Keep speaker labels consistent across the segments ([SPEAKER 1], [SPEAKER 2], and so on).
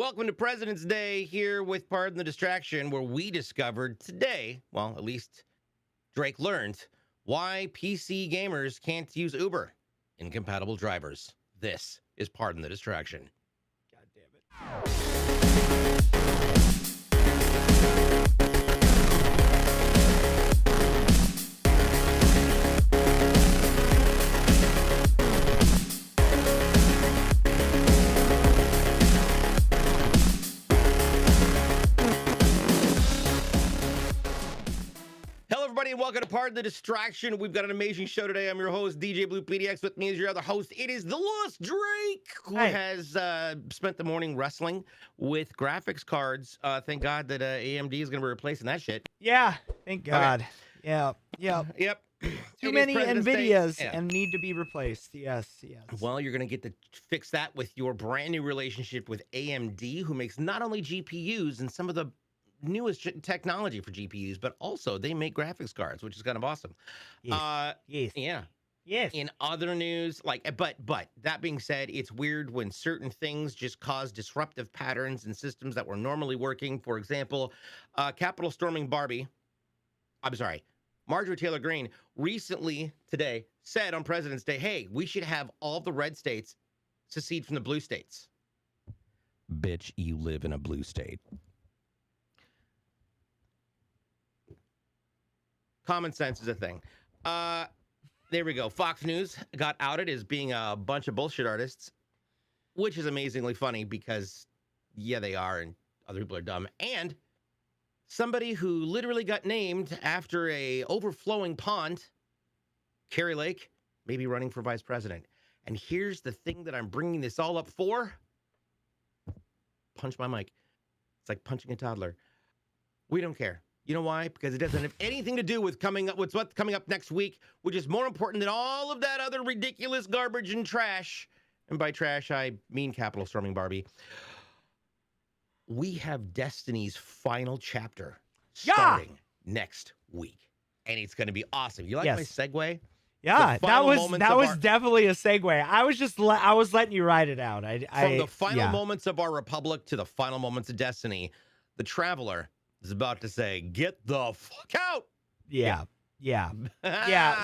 [SPEAKER 1] Welcome to President's Day here with Pardon the Distraction, where we discovered today, well, at least Drake learned, why PC gamers can't use Uber. Incompatible drivers. This is Pardon the Distraction.
[SPEAKER 2] God damn it.
[SPEAKER 1] Hello, everybody, and welcome to Pardon the Distraction. We've got an amazing show today. I'm your host, DJBLUEPDX. With me is your other host. It is TheLostDrake, who has spent the morning wrestling with graphics cards. Thank God that AMD is going to be replacing that shit.
[SPEAKER 2] Yeah, thank God.
[SPEAKER 1] Okay.
[SPEAKER 2] Yep. Too
[SPEAKER 1] It
[SPEAKER 2] many
[SPEAKER 1] is President's
[SPEAKER 2] NVIDIAs
[SPEAKER 1] Day. Yeah.
[SPEAKER 2] and need to be replaced. Yes.
[SPEAKER 1] Well, you're going to get to fix that with your brand new relationship with AMD, who makes not only GPUs and some of the newest technology for GPUs, but also they make graphics cards, which is kind of awesome.
[SPEAKER 2] Yes.
[SPEAKER 1] Yeah.
[SPEAKER 2] Yes.
[SPEAKER 1] In other news, but that being said, it's weird when certain things just cause disruptive patterns in systems that were normally working. For example, Capitol storming Barbie. I'm sorry. Marjorie Taylor Greene recently today said on President's Day, hey, we should have all the red states secede from the blue states. Bitch, you live in a blue state. Common sense is a thing. There we go. Fox News got outed as being a bunch of bullshit artists, which is amazingly funny because, yeah, they are, and other people are dumb. And somebody who literally got named after a overflowing pond, Carrie Lake, may be running for vice president. And here's the thing that I'm bringing this all up for. Punch my mic. It's like punching a toddler. We don't care. You know why? Because it doesn't have anything to do with what's coming up next week, which is more important than all of that other ridiculous garbage and trash. And by trash, I mean Capitol storming Barbie. We have Destiny's final chapter starting next week, and it's going to be awesome. You like my segue?
[SPEAKER 2] Yeah, that was definitely a segue. I was letting you ride it out.
[SPEAKER 1] From the final moments of our republic to the final moments of Destiny, the Traveler is about to say, "Get the fuck out!"
[SPEAKER 2] Yeah.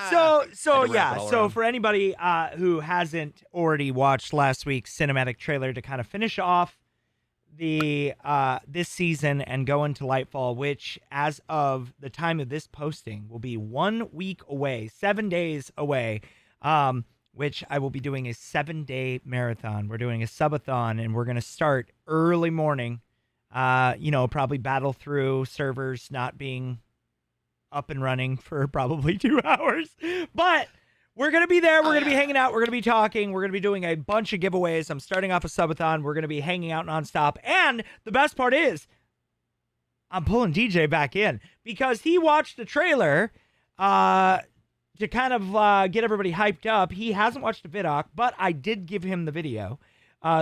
[SPEAKER 2] So for anybody who hasn't already watched last week's cinematic trailer to kind of finish off the this season and go into Lightfall, which as of the time of this posting will be 1 week away, 7 days away, which I will be doing a 7-day marathon. We're doing a subathon, and we're going to start early morning. Probably battle through servers not being up and running for probably 2 hours, but we're going to be there. We're going to be hanging out. We're going to be talking. We're going to be doing a bunch of giveaways. I'm starting off a subathon. We're going to be hanging out nonstop. And the best part is I'm pulling DJ back in because he watched the trailer to kind of get everybody hyped up. He hasn't watched the vidoc, but I did give him the video.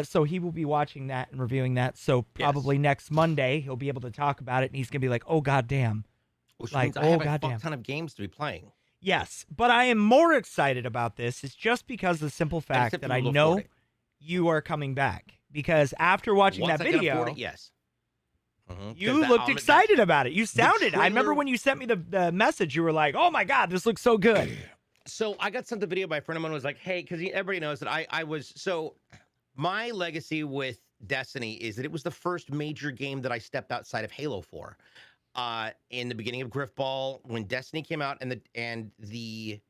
[SPEAKER 2] So he will be watching that and reviewing that. So probably next Monday, he'll be able to talk about it. And he's going to be like, oh, goddamn.
[SPEAKER 1] Which means I have a fuck ton of games to be playing.
[SPEAKER 2] Yes, but I am more excited about this. It's just because of the simple fact that I know you are coming back. Because after watching that video,
[SPEAKER 1] yes.
[SPEAKER 2] You looked excited about it. You sounded. I remember when you sent me the message, you were like, oh my God, this looks so good.
[SPEAKER 1] So I got sent the video by a friend of mine who was like, hey, because everybody knows that I was, so my legacy with Destiny is that it was the first major game that I stepped outside of Halo for. In the beginning of Griffball, when Destiny came out and the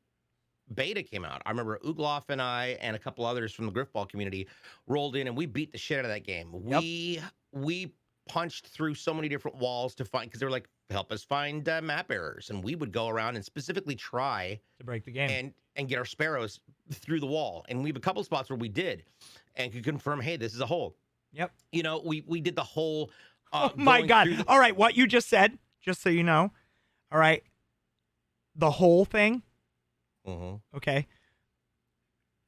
[SPEAKER 1] beta came out, I remember Ugloff and I and a couple others from the Griffball community rolled in and we beat the shit out of that game. Yep. We punched through so many different walls to find, because they were like, help us find map errors, and we would go around and specifically try
[SPEAKER 2] to break the game
[SPEAKER 1] and get our sparrows through the wall. And we have a couple spots where we did and could confirm, hey, this is a hole.
[SPEAKER 2] Yep.
[SPEAKER 1] We did the whole.
[SPEAKER 2] Oh my God. All right. What you just said, just so you know. All right. The whole thing. Okay.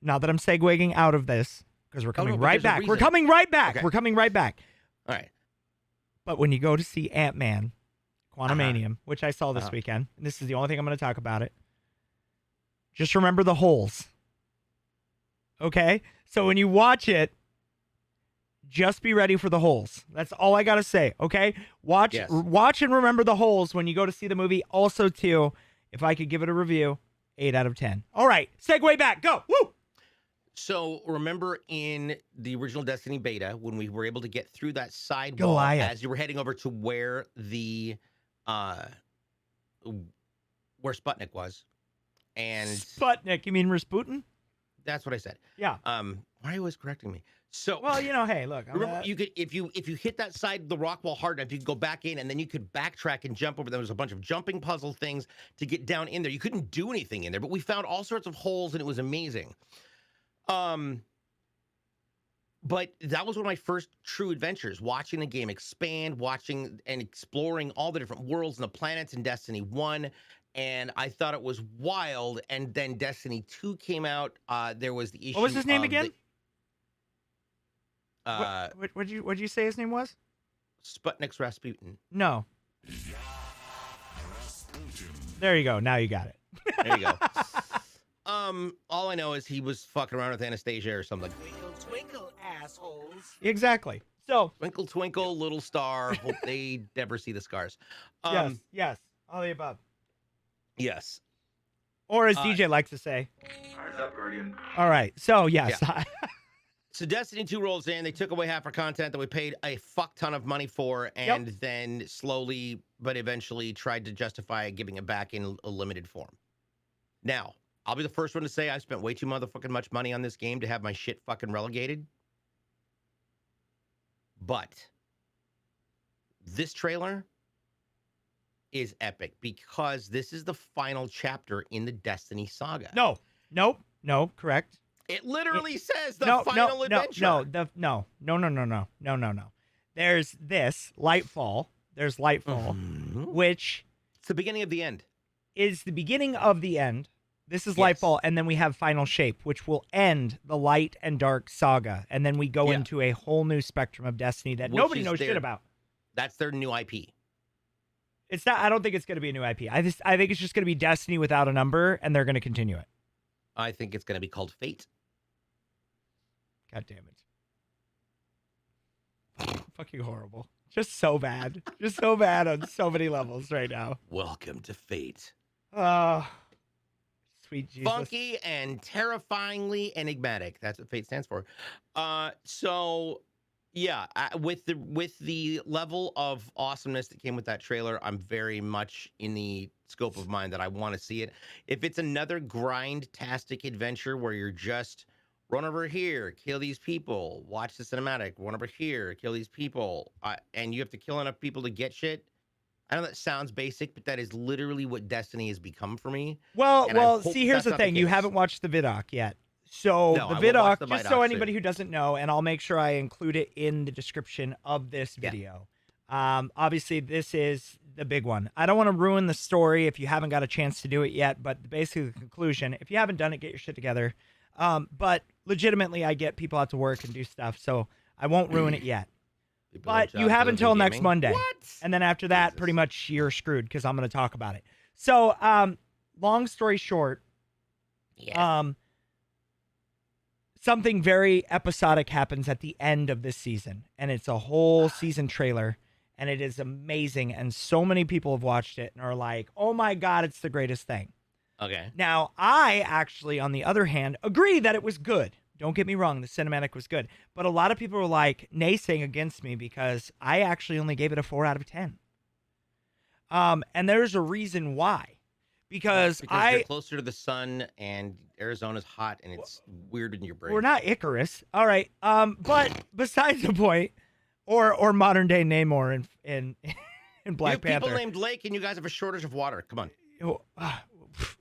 [SPEAKER 2] Now that I'm segueing out of this, because we're coming right back. We're coming right back. Okay. We're coming right back.
[SPEAKER 1] All right.
[SPEAKER 2] But when you go to see Ant-Man, Quantumanium, which I saw this weekend, and this is the only thing I'm going to talk about it, just remember the holes. Okay? So when you watch it, just be ready for the holes. That's all I gotta say. Okay, watch
[SPEAKER 1] Yes.
[SPEAKER 2] and remember the holes when you go to see the movie. Also, too, if I could give it a review, 8 out of 10. All right, segue back. Go. Woo.
[SPEAKER 1] So remember in the original Destiny beta when we were able to get through that side wall
[SPEAKER 2] Goliath.
[SPEAKER 1] as you were heading over to where the where Sputnik was, and
[SPEAKER 2] Sputnik. You mean Rasputin?
[SPEAKER 1] that's what I said.
[SPEAKER 2] Yeah.
[SPEAKER 1] Why are you always correcting me? So
[SPEAKER 2] Well, hey, look.
[SPEAKER 1] remember, you could if you hit that side the rock wall hard enough, you could go back in, and then you could backtrack and jump over. There was a bunch of jumping puzzle things to get down in there. You couldn't do anything in there, but we found all sorts of holes, and it was amazing. But that was one of my first true adventures, watching the game expand, watching and exploring all the different worlds and the planets in Destiny 1. And I thought it was wild. And then Destiny 2 came out. There was the issue.
[SPEAKER 2] What was his name again?
[SPEAKER 1] What'd
[SPEAKER 2] What'd you say his name was?
[SPEAKER 1] Sputnik's Rasputin.
[SPEAKER 2] No. There you go. Now you got it.
[SPEAKER 1] There you go. All I know is he was fucking around with Anastasia or something.
[SPEAKER 3] Twinkle, twinkle, assholes.
[SPEAKER 2] Exactly. So
[SPEAKER 1] Twinkle, twinkle, little star. Hope they never see the scars.
[SPEAKER 2] yes, all the above.
[SPEAKER 1] Yes.
[SPEAKER 2] Or as DJ likes to say.
[SPEAKER 4] Eyes up, Guardian.
[SPEAKER 2] All right. So yes.
[SPEAKER 1] Yeah. So Destiny 2 rolls in. They took away half our content that we paid a fuck ton of money for, and then slowly but eventually tried to justify giving it back in a limited form. Now, I'll be the first one to say I spent way too motherfucking much money on this game to have my shit fucking relegated. But this trailer is epic because this is the final chapter in the Destiny saga.
[SPEAKER 2] No, correct.
[SPEAKER 1] It literally says the final adventure.
[SPEAKER 2] No. There's this Lightfall. There's Lightfall, which
[SPEAKER 1] it's the beginning of the end.
[SPEAKER 2] Is the beginning of the end. This is Lightfall, and then we have Final Shape, which will end the Light and Dark saga, and then we go into a whole new spectrum of Destiny that nobody knows shit about.
[SPEAKER 1] That's their new IP.
[SPEAKER 2] It's not. I don't think it's going to be a new IP. I think it's just going to be Destiny without a number, and they're going to continue it.
[SPEAKER 1] I think it's going to be called Fate.
[SPEAKER 2] God damn it! Fucking horrible. Just so bad. Just so bad on so many levels right now.
[SPEAKER 1] Welcome to Fate.
[SPEAKER 2] Sweet Jesus.
[SPEAKER 1] Funky and terrifyingly enigmatic. That's what Fate stands for. So yeah, with the level of awesomeness that came with that trailer, I'm very much in the scope of mind that I want to see it. If it's another grind-tastic adventure where you're just run over here, kill these people, watch the cinematic, run over here, kill these people, and you have to kill enough people to get shit. I know that sounds basic, but that is literally what Destiny has become for me.
[SPEAKER 2] Well, see, here's the thing. You haven't watched the vidoc yet. So the vidoc, just so anybody who doesn't know, and I'll make sure I include it in the description of this video. Obviously, this is the big one. I don't want to ruin the story if you haven't got a chance to do it yet, but basically the conclusion, if you haven't done it, get your shit together. But legitimately, I get people out to work and do stuff, so I won't ruin it yet. But you have until next Monday.
[SPEAKER 1] What?
[SPEAKER 2] And then after that, pretty much you're screwed because I'm going to talk about it. So, long story short, something very episodic happens at the end of this season. And it's a whole season trailer. And it is amazing. And so many people have watched it and are like, oh my God, it's the greatest thing.
[SPEAKER 1] Okay.
[SPEAKER 2] Now, I actually, on the other hand, agree that it was good. Don't get me wrong, the cinematic was good. But a lot of people were like naysaying against me because I actually only gave it a 4 out of 10. And there's a reason why. Because
[SPEAKER 1] you're closer to the sun and Arizona's hot and it's weird in your brain.
[SPEAKER 2] We're not Icarus. All right. But besides the point, or modern day Namor in Black Panther.
[SPEAKER 1] People named Lake and you guys have a shortage of water. Come on.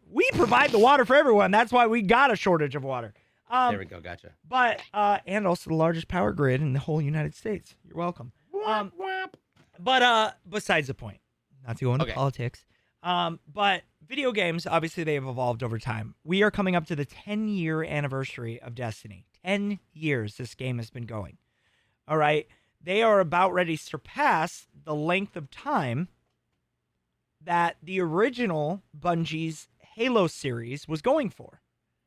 [SPEAKER 2] We provide the water for everyone. That's why we got a shortage of water.
[SPEAKER 1] There we go. Gotcha.
[SPEAKER 2] But, and also the largest power grid in the whole United States. You're welcome. But besides the point, not to go into politics, but video games, obviously they have evolved over time. We are coming up to the 10-year anniversary of Destiny. 10 years this game has been going. All right. They are about ready to surpass the length of time that the original Bungie's Halo series was going for.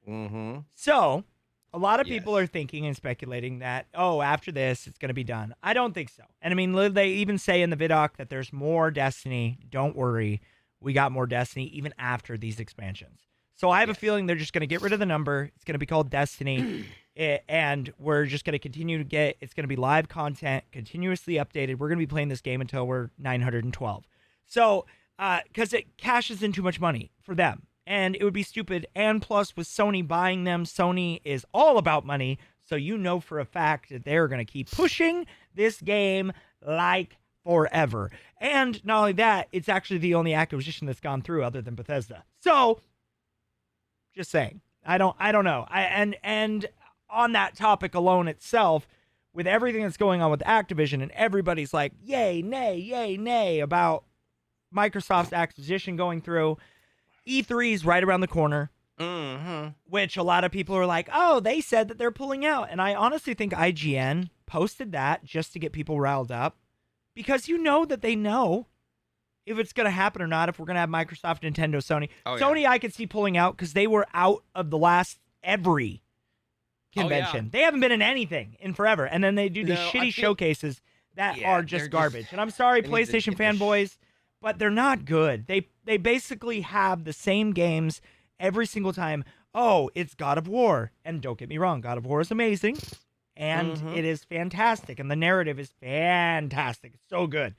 [SPEAKER 1] Mm-hmm.
[SPEAKER 2] So A lot of people are thinking and speculating that, after this, it's going to be done. I don't think so. And I mean, they even say in the vidoc that there's more Destiny. Don't worry. We got more Destiny even after these expansions. So I have a feeling they're just going to get rid of the number. It's going to be called Destiny. And we're just going to continue to get, it's going to be live content, continuously updated. We're going to be playing this game until we're 912. So, because it cashes in too much money for them. And it would be stupid. And plus, with Sony buying them, Sony is all about money. So you know for a fact that they're going to keep pushing this game like forever. And not only that, it's actually the only acquisition that's gone through other than Bethesda. So, just saying. I don't know. And on that topic alone itself, with everything that's going on with Activision, and everybody's like, yay, nay about Microsoft's acquisition going through. E3 is right around the corner, which a lot of people are like, they said that they're pulling out. And I honestly think IGN posted that just to get people riled up, because you know that they know if it's going to happen or not, if we're going to have Microsoft, Nintendo, Sony. Sony, I could see pulling out because they were out of the last every convention. They haven't been in anything in forever. And then they do these shitty showcases that are just garbage. And I'm sorry, PlayStation fanboys, but they're not good. They basically have the same games every single time. It's God of War. And don't get me wrong, God of War is amazing. And it is fantastic. And the narrative is fantastic. It's so good.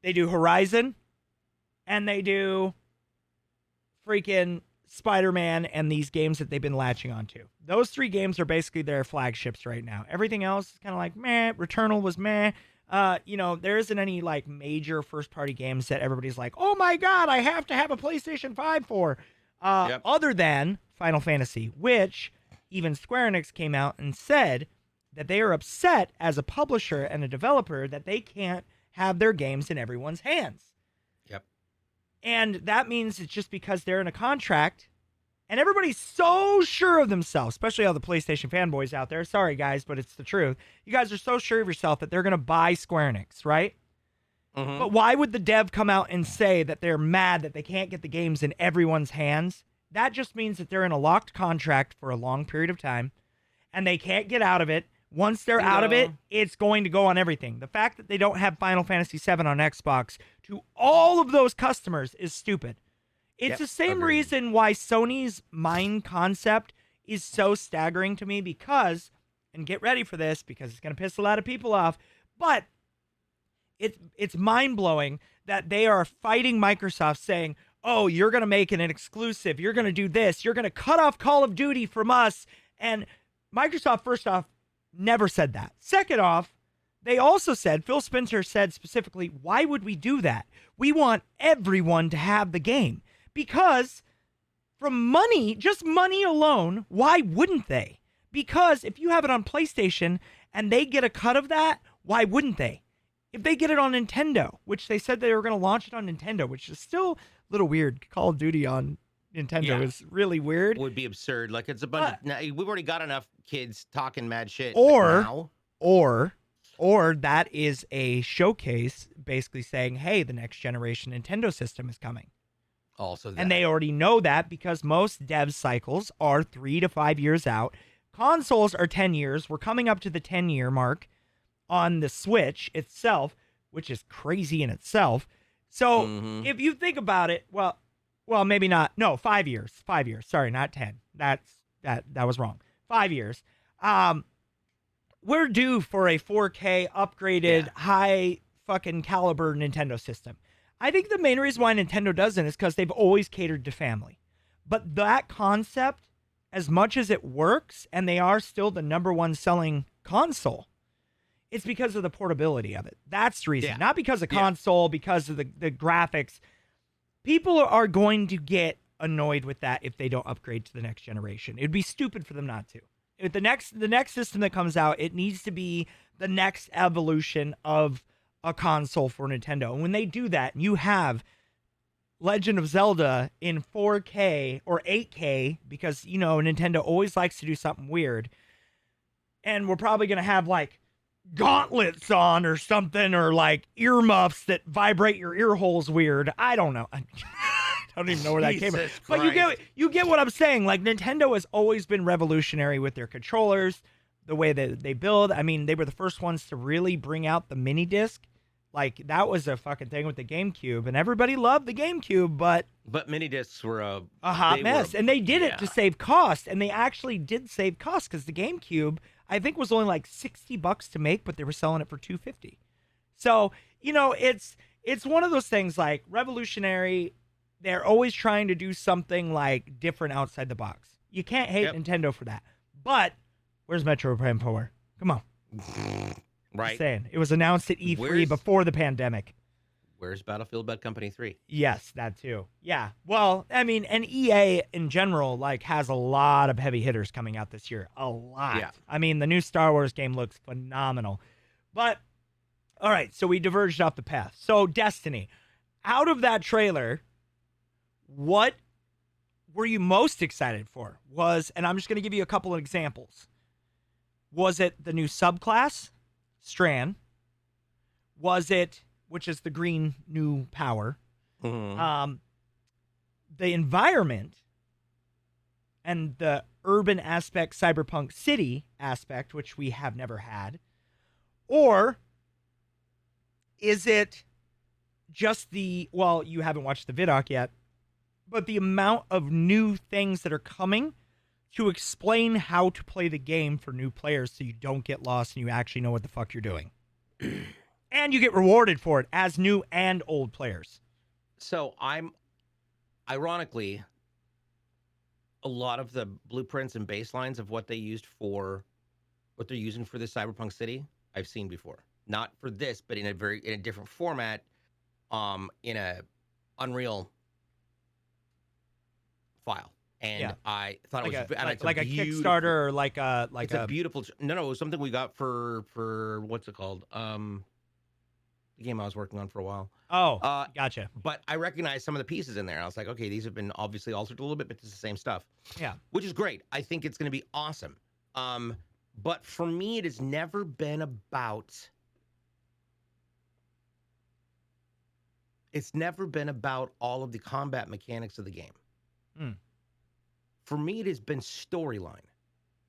[SPEAKER 2] They do Horizon. And they do freaking Spider-Man and these games that they've been latching onto. Those three games are basically their flagships right now. Everything else is kind of like meh. Returnal was meh. There isn't any like major first-party games that everybody's like, oh my god, I have to have a PlayStation 5 for. Other than Final Fantasy, which even Square Enix came out and said that they are upset as a publisher and a developer that they can't have their games in everyone's hands. And that means it's just because they're in a contract, and everybody's so sure of themselves, especially all the PlayStation fanboys out there. Sorry, guys, but it's the truth. You guys are so sure of yourself that they're going to buy Square Enix, right? But why would the dev come out and say that they're mad that they can't get the games in everyone's hands? That just means that they're in a locked contract for a long period of time, and they can't get out of it. Once they're out of it, it's going to go on everything. The fact that they don't have Final Fantasy VII on Xbox to all of those customers is stupid. It's the same reason why Sony's mind concept is so staggering to me because, and get ready for this because it's going to piss a lot of people off, but it's mind-blowing that they are fighting Microsoft saying, you're going to make it an exclusive, you're going to do this, you're going to cut off Call of Duty from us. And Microsoft, first off, never said that. Second off, they also said, Phil Spencer said specifically, why would we do that? We want everyone to have the game. Because from money, just money alone, why wouldn't they? Because if you have it on PlayStation and they get a cut of that, why wouldn't they? If they get it on Nintendo, which they said they were going to launch it on Nintendo, which is still a little weird. Call of Duty on Nintendo is really weird.
[SPEAKER 1] Would be absurd. Like it's a bunch of, we've already got enough kids talking mad shit.
[SPEAKER 2] Or that is a showcase basically saying, hey, the next generation Nintendo system is coming.
[SPEAKER 1] Also that.
[SPEAKER 2] And they already know that because most dev cycles are 3 to 5 years out. Consoles are 10 years. We're coming up to the 10-year mark on the Switch itself, which is crazy in itself. So if you think about it, well, maybe not. No, 5 years. 5 years. Sorry, not 10. That was wrong. 5 years. We're due for a 4K upgraded high fucking caliber Nintendo system. I think the main reason why Nintendo doesn't is because they've always catered to family. But that concept, as much as it works, and they are still the #1 selling console, it's because of the portability of it. That's the reason. Not because of console, because of the graphics. People are going to get annoyed with that if they don't upgrade to the next generation. It'd be stupid for them not to. If the next system that comes out, it needs to be the next evolution of a console for Nintendo. And when they do that, and you have Legend of Zelda in 4K or 8K, because, Nintendo always likes to do something weird, and we're probably going to have, like, gauntlets on or something, or, like, earmuffs that vibrate your ear holes weird. I don't know. I don't even know where that came from.
[SPEAKER 1] Jesus
[SPEAKER 2] But
[SPEAKER 1] Christ.
[SPEAKER 2] you get what I'm saying. Like, Nintendo has always been revolutionary with their controllers, the way that they build. I mean, they were the first ones to really bring out the mini disc. Like, that was a fucking thing with the GameCube, and everybody loved the GameCube, but
[SPEAKER 1] mini discs were
[SPEAKER 2] a hot mess. And they did it to save cost, and they actually did save cost because the GameCube, I think, was only like $60 to make, but they were selling it for $250. So, you know, it's one of those things like revolutionary. They're always trying to do something like different outside the box. You can't hate Nintendo for that. But where's Metro Prime 4? Come on.
[SPEAKER 1] Right.
[SPEAKER 2] Just saying. It was announced at E3 before the pandemic.
[SPEAKER 1] Where's Battlefield Bad Company 3?
[SPEAKER 2] Yes, that too. Yeah. Well, I mean, and EA in general, like, has a lot of heavy hitters coming out this year. A lot.
[SPEAKER 1] Yeah.
[SPEAKER 2] I mean, the new Star Wars game looks phenomenal. But, all right, so we diverged off the path. So, Destiny. Out of that trailer, what were you most excited for? And I'm just going to give you a couple of examples. Was it the new subclass, Strand? Was it, which is the green new power, the environment and the urban aspect, cyberpunk city aspect, which we have never had? Or is it just you haven't watched the vidoc yet, but the amount of new things that are coming to explain how to play the game for new players so you don't get lost and you actually know what the fuck you're doing. And you get rewarded for it as new and old players.
[SPEAKER 1] So ironically, a lot of the blueprints and baselines of what they're using for this Cyberpunk City, I've seen before. Not for this, but in a different format, in a Unreal file. And I thought it was
[SPEAKER 2] like a Kickstarter or like a
[SPEAKER 1] beautiful. No, it was something we got for what's it called? The game I was working on for a while.
[SPEAKER 2] Oh, gotcha.
[SPEAKER 1] But I recognized some of the pieces in there. I was like, okay, these have been obviously altered a little bit, but it's the same stuff.
[SPEAKER 2] Yeah,
[SPEAKER 1] which is great. I think it's going to be awesome. But for me, it has never been about. It's never been about all of the combat mechanics of the game. For me, it has been storyline.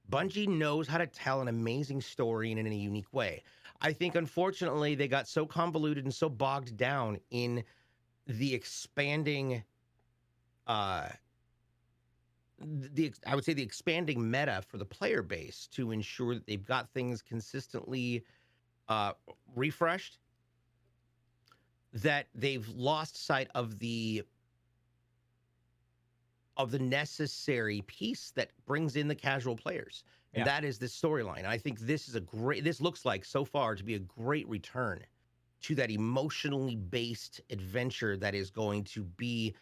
[SPEAKER 1] Bungie knows how to tell an amazing story in a unique way. I think, unfortunately, they got so convoluted and so bogged down in the expanding, I would say the expanding meta for the player base to ensure that they've got things consistently refreshed, that they've lost sight of the necessary piece that brings in the casual players. And that is this storyline. I think this looks like so far to be a great return to that emotionally based adventure that is going to be,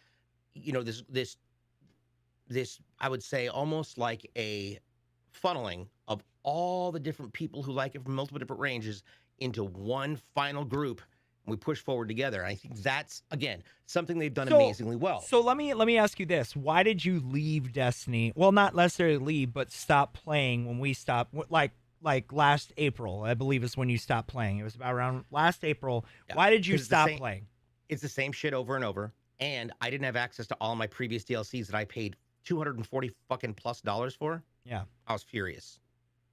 [SPEAKER 1] this I would say almost like a funneling of all the different people who like it from multiple different ranges into one final group. And we push forward together. And I think that's, again, something they've done amazingly well.
[SPEAKER 2] So let me ask you this. Why did you leave Destiny? Well, not necessarily leave, but stop playing when we stopped, like last April, I believe is when you stopped playing. It was about around last April. Yeah. Why did you stop playing?
[SPEAKER 1] It's the same shit over and over. And I didn't have access to all my previous DLCs that I paid $240 fucking plus for.
[SPEAKER 2] Yeah.
[SPEAKER 1] I was furious.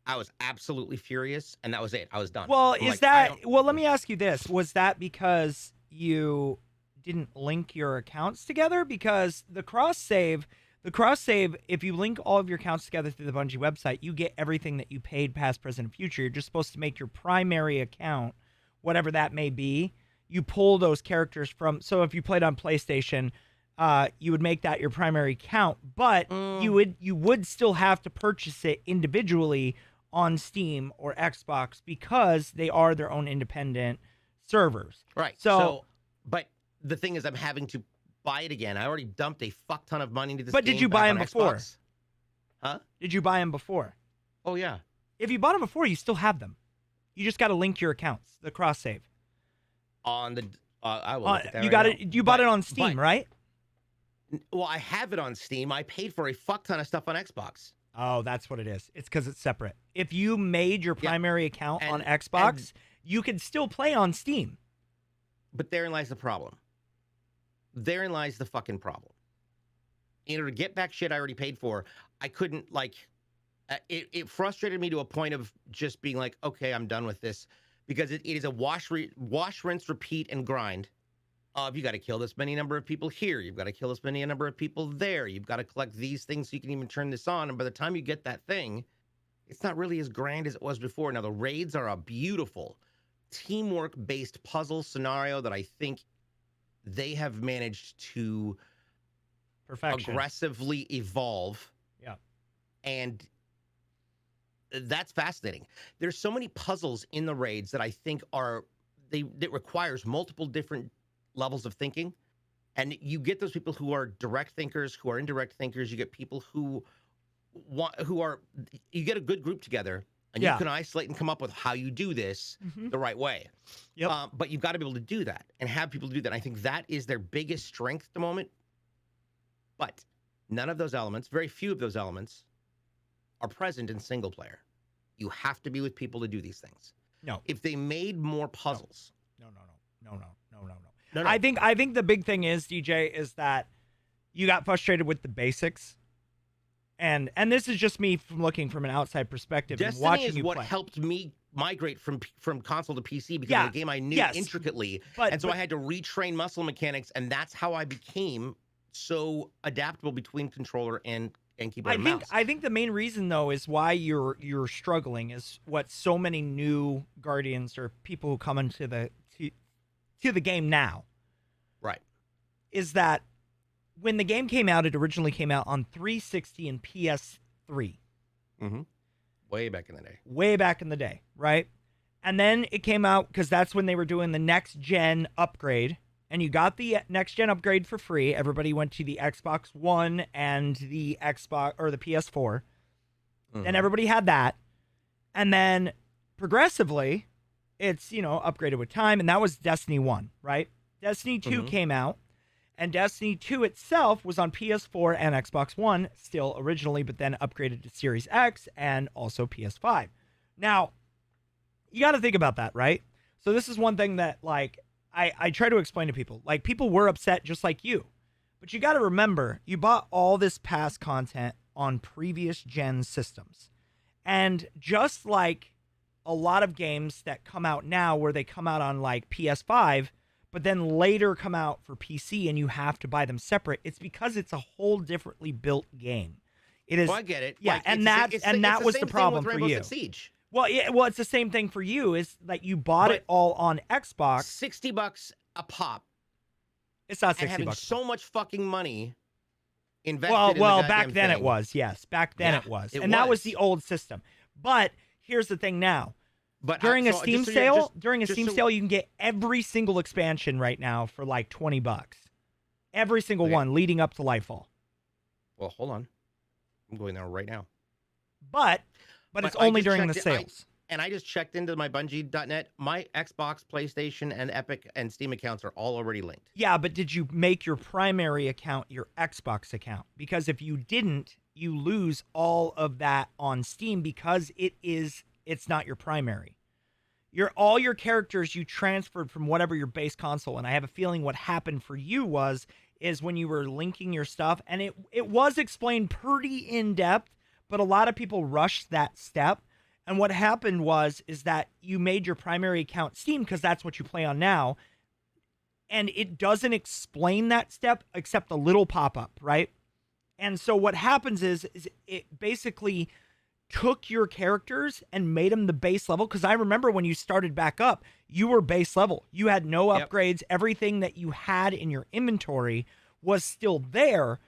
[SPEAKER 1] I was absolutely furious, and that was it. I was done.
[SPEAKER 2] Well, let me ask you this. Was that because you didn't link your accounts together? Because the cross save, if you link all of your accounts together through the Bungie website, you get everything that you paid past, present, and future. You're just supposed to make your primary account, whatever that may be. You pull those characters from, so if you played on PlayStation, you would make that your primary account, but you would still have to purchase it individually on Steam or Xbox because they are their own independent servers.
[SPEAKER 1] Right. So, but the thing is, I'm having to buy it again. I already dumped a fuck ton of money into this game.
[SPEAKER 2] But did you buy them before?
[SPEAKER 1] Xbox. Huh?
[SPEAKER 2] Did you buy them before?
[SPEAKER 1] Oh, yeah.
[SPEAKER 2] If you bought them before, you still have them. You just got to link your accounts, the cross save.
[SPEAKER 1] On the, I will look at that
[SPEAKER 2] you got it. You bought it on Steam, right?
[SPEAKER 1] Well, I have it on Steam. I paid for a fuck ton of stuff on Xbox.
[SPEAKER 2] Oh, that's what it is. It's because it's separate. If you made your primary account on Xbox, you could still play on Steam.
[SPEAKER 1] But therein lies the problem. Therein lies the fucking problem. in order to get back shit I already paid for, I couldn't like. It frustrated me to a point of just being like, okay, I'm done with this, because it is a wash, rinse, repeat, and grind. You got to kill this many number of people here. You've got to kill this many number of people there. You've got to collect these things so you can even turn this on. And by the time you get that thing, it's not really as grand as it was before. Now, the raids are a beautiful teamwork-based puzzle scenario that I think they have managed to
[SPEAKER 2] Perfection.
[SPEAKER 1] aggressively evolve.
[SPEAKER 2] Yeah.
[SPEAKER 1] And that's fascinating. There's so many puzzles in the raids that I think that requires multiple different levels of thinking. And you get those people who are direct thinkers, who are indirect thinkers. You get people you get a good group together, and you can isolate and come up with how you do this the right way.
[SPEAKER 2] Yep.
[SPEAKER 1] But you've got to be able to do that and have people do that. And I think that is their biggest strength at the moment. But none of those elements, very few of those elements, are present in single player. You have to be with people to do these things.
[SPEAKER 2] No.
[SPEAKER 1] If they made more puzzles.
[SPEAKER 2] No. I think the big thing is, DJ, is that you got frustrated with the basics. And this is just me from looking from an outside perspective.
[SPEAKER 1] Destiny
[SPEAKER 2] and watching
[SPEAKER 1] is
[SPEAKER 2] you
[SPEAKER 1] what
[SPEAKER 2] play.
[SPEAKER 1] helped me migrate from console to PC, because of the game I knew intricately. So I had to retrain muscle mechanics, and that's how I became so adaptable between controller and keyboard and mouse.
[SPEAKER 2] I think the main reason, though, is why you're struggling is what so many new Guardians or people who come into the game now,
[SPEAKER 1] right,
[SPEAKER 2] is that when the game came out, it originally came out on 360 and PS3.
[SPEAKER 1] Mm-hmm. Way back in the day.
[SPEAKER 2] Way back in the day, right? And then it came out because that's when they were doing the next gen upgrade. And you got the next gen upgrade for free. Everybody went to the Xbox One and the Xbox or the PS4. Mm-hmm. And everybody had that. And then progressively, it's, upgraded with time. And that was Destiny 1, right? Destiny 2 came out. And Destiny 2 itself was on PS4 and Xbox One still originally, but then upgraded to Series X and also PS5. Now, you got to think about that, right? So this is one thing that, I try to explain to people. People were upset just like you. But you got to remember, you bought all this past content on previous gen systems. And just like a lot of games that come out now where they come out on PS5, but then later come out for PC and you have to buy them separate, it's because it's a whole differently built game. It is.
[SPEAKER 1] Well, I get it.
[SPEAKER 2] Yeah, that was the problem for you.
[SPEAKER 1] Siege.
[SPEAKER 2] Well, it's the same thing for you. Is you bought it all on Xbox.
[SPEAKER 1] $60 a pop.
[SPEAKER 2] It's not $60.
[SPEAKER 1] And having so much fucking money invested.
[SPEAKER 2] Well, back then it was. Yes, back then it was, and that was the old system. But here's the thing now. But during a Steam sale, you can get every single expansion right now for $20. Every single one leading up to Lightfall.
[SPEAKER 1] Well, hold on. I'm going there right now.
[SPEAKER 2] But it's only during the sales.
[SPEAKER 1] I just checked into my Bungie.net. My Xbox, PlayStation, and Epic and Steam accounts are all already linked.
[SPEAKER 2] Yeah, but did you make your primary account your Xbox account? Because if you didn't, you lose all of that on Steam because it's not your primary. All your characters you transferred from whatever your base console, and I have a feeling what happened for you is when you were linking your stuff, and it was explained pretty in depth, but a lot of people rushed that step. And what happened is that you made your primary account Steam because that's what you play on now, and it doesn't explain that step except a little pop-up, right? And so what happens is it basically took your characters and made them the base level. Because I remember when you started back up, you were base level. You had no upgrades. Everything that you had in your inventory was still there,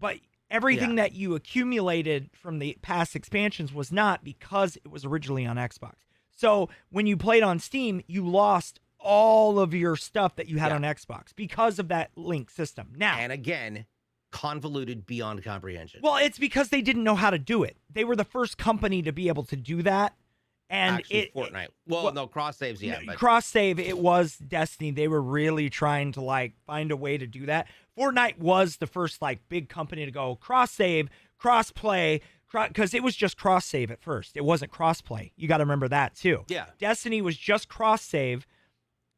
[SPEAKER 2] but everything that you accumulated from the past expansions was not, because it was originally on Xbox. So when you played on Steam, you lost all of your stuff that you had on Xbox because of that link system. Now,
[SPEAKER 1] and again, convoluted beyond comprehension.
[SPEAKER 2] Well, it's because they didn't know how to do it. They were the first company to be able to do that. And
[SPEAKER 1] actually, Fortnite. No, cross saves, but
[SPEAKER 2] cross save. It was Destiny. They were really trying to find a way to do that. Fortnite was the first big company to go cross save, cross play, because it was just cross save at first. It wasn't cross play. You got to remember that too.
[SPEAKER 1] Yeah.
[SPEAKER 2] Destiny was just cross save,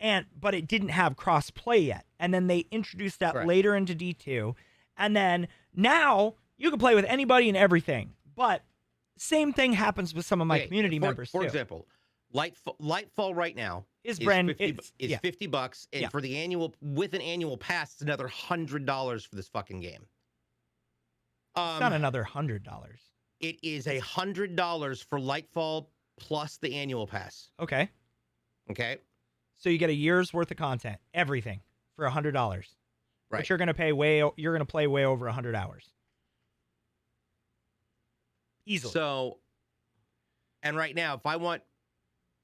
[SPEAKER 2] but it didn't have cross play yet. And then they introduced that later into D2. And then now you can play with anybody and everything. But same thing happens with some of my community members
[SPEAKER 1] for
[SPEAKER 2] too.
[SPEAKER 1] example, Lightfall right now
[SPEAKER 2] Is
[SPEAKER 1] 50 50 bucks, and
[SPEAKER 2] Yeah.
[SPEAKER 1] for the annual with an annual pass, it's another $100 for this fucking game.
[SPEAKER 2] It's not another $100.
[SPEAKER 1] It is $100 for Lightfall plus the annual pass.
[SPEAKER 2] Okay.
[SPEAKER 1] Okay.
[SPEAKER 2] So you get a year's worth of content, everything for $100.
[SPEAKER 1] Right.
[SPEAKER 2] But you're gonna play way over 100 hours. Easily.
[SPEAKER 1] So, and right now, if I want,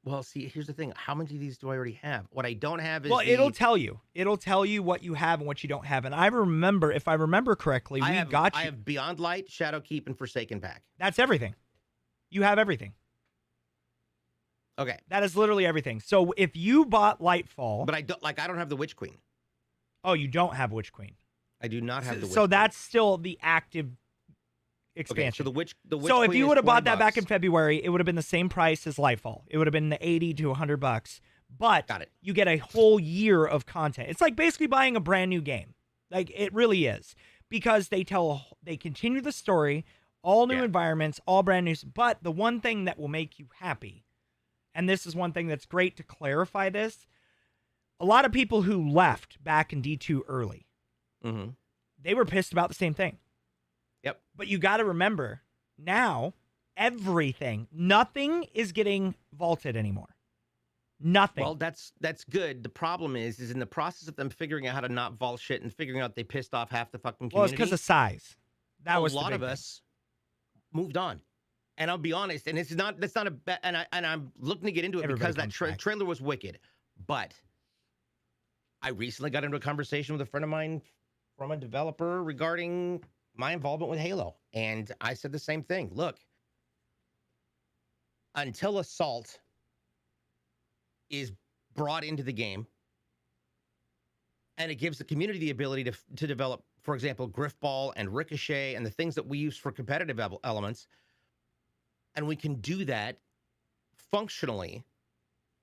[SPEAKER 1] well, see, here's the thing: how many of these do I already have? What I don't have is
[SPEAKER 2] it'll tell you. It'll tell you what you have and what you don't have. And I remember, if I remember correctly, I
[SPEAKER 1] have Beyond Light, Shadowkeep, and Forsaken Pack.
[SPEAKER 2] That's everything. You have everything.
[SPEAKER 1] Okay.
[SPEAKER 2] That is literally everything. So if you bought Lightfall,
[SPEAKER 1] But I don't have the Witch Queen.
[SPEAKER 2] Oh, you don't have Witch Queen.
[SPEAKER 1] I do not have the Witch
[SPEAKER 2] So
[SPEAKER 1] Queen.
[SPEAKER 2] that's still the active expansion.
[SPEAKER 1] Okay, so the Witch
[SPEAKER 2] So if
[SPEAKER 1] Queen
[SPEAKER 2] you
[SPEAKER 1] is
[SPEAKER 2] would have bought that
[SPEAKER 1] $20.
[SPEAKER 2] back in February, it would have been the same price as Lightfall. It would have been the $80 to $100. But
[SPEAKER 1] Got it.
[SPEAKER 2] you get a whole year of content. It's like basically buying a brand new game. Like it really is. Because they continue the story, all new environments, all brand new. But the one thing that will make you happy, and this is one thing that's great to clarify this, a lot of people who left back in D2 early, they were pissed about the same thing.
[SPEAKER 1] Yep.
[SPEAKER 2] But you got to remember, now, nothing is getting vaulted anymore. Nothing.
[SPEAKER 1] Well, that's good. The problem is in the process of them figuring out how to not vault shit and figuring out they pissed off half the fucking community.
[SPEAKER 2] Well, it's because of size. That was
[SPEAKER 1] a lot of us moved on. And I'll be honest, and that's not a bad, and I'm looking to get into it because that trailer was wicked. But I recently got into a conversation with a friend of mine from a developer regarding my involvement with Halo. And I said the same thing. Look, until Assault is brought into the game and it gives the community the ability to develop, for example, Griffball and Ricochet and the things that we use for competitive elements, and we can do that functionally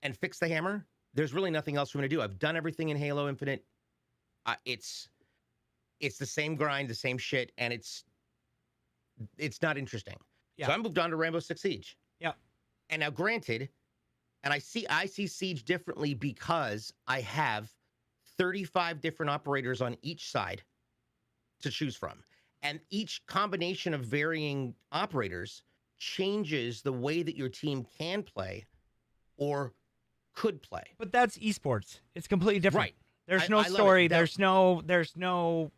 [SPEAKER 1] and fix the hammer, there's really nothing else we're going to do. I've done everything in Halo Infinite. It's the same grind, the same shit, and it's not interesting.
[SPEAKER 2] Yeah.
[SPEAKER 1] So I moved on to Rainbow Six Siege.
[SPEAKER 2] Yeah.
[SPEAKER 1] And now granted, and I see Siege differently because I have 35 different operators on each side to choose from. And each combination of varying operators changes the way that your team can play or could play.
[SPEAKER 2] But that's esports. It's completely different.
[SPEAKER 1] Right.
[SPEAKER 2] There's no story. There's no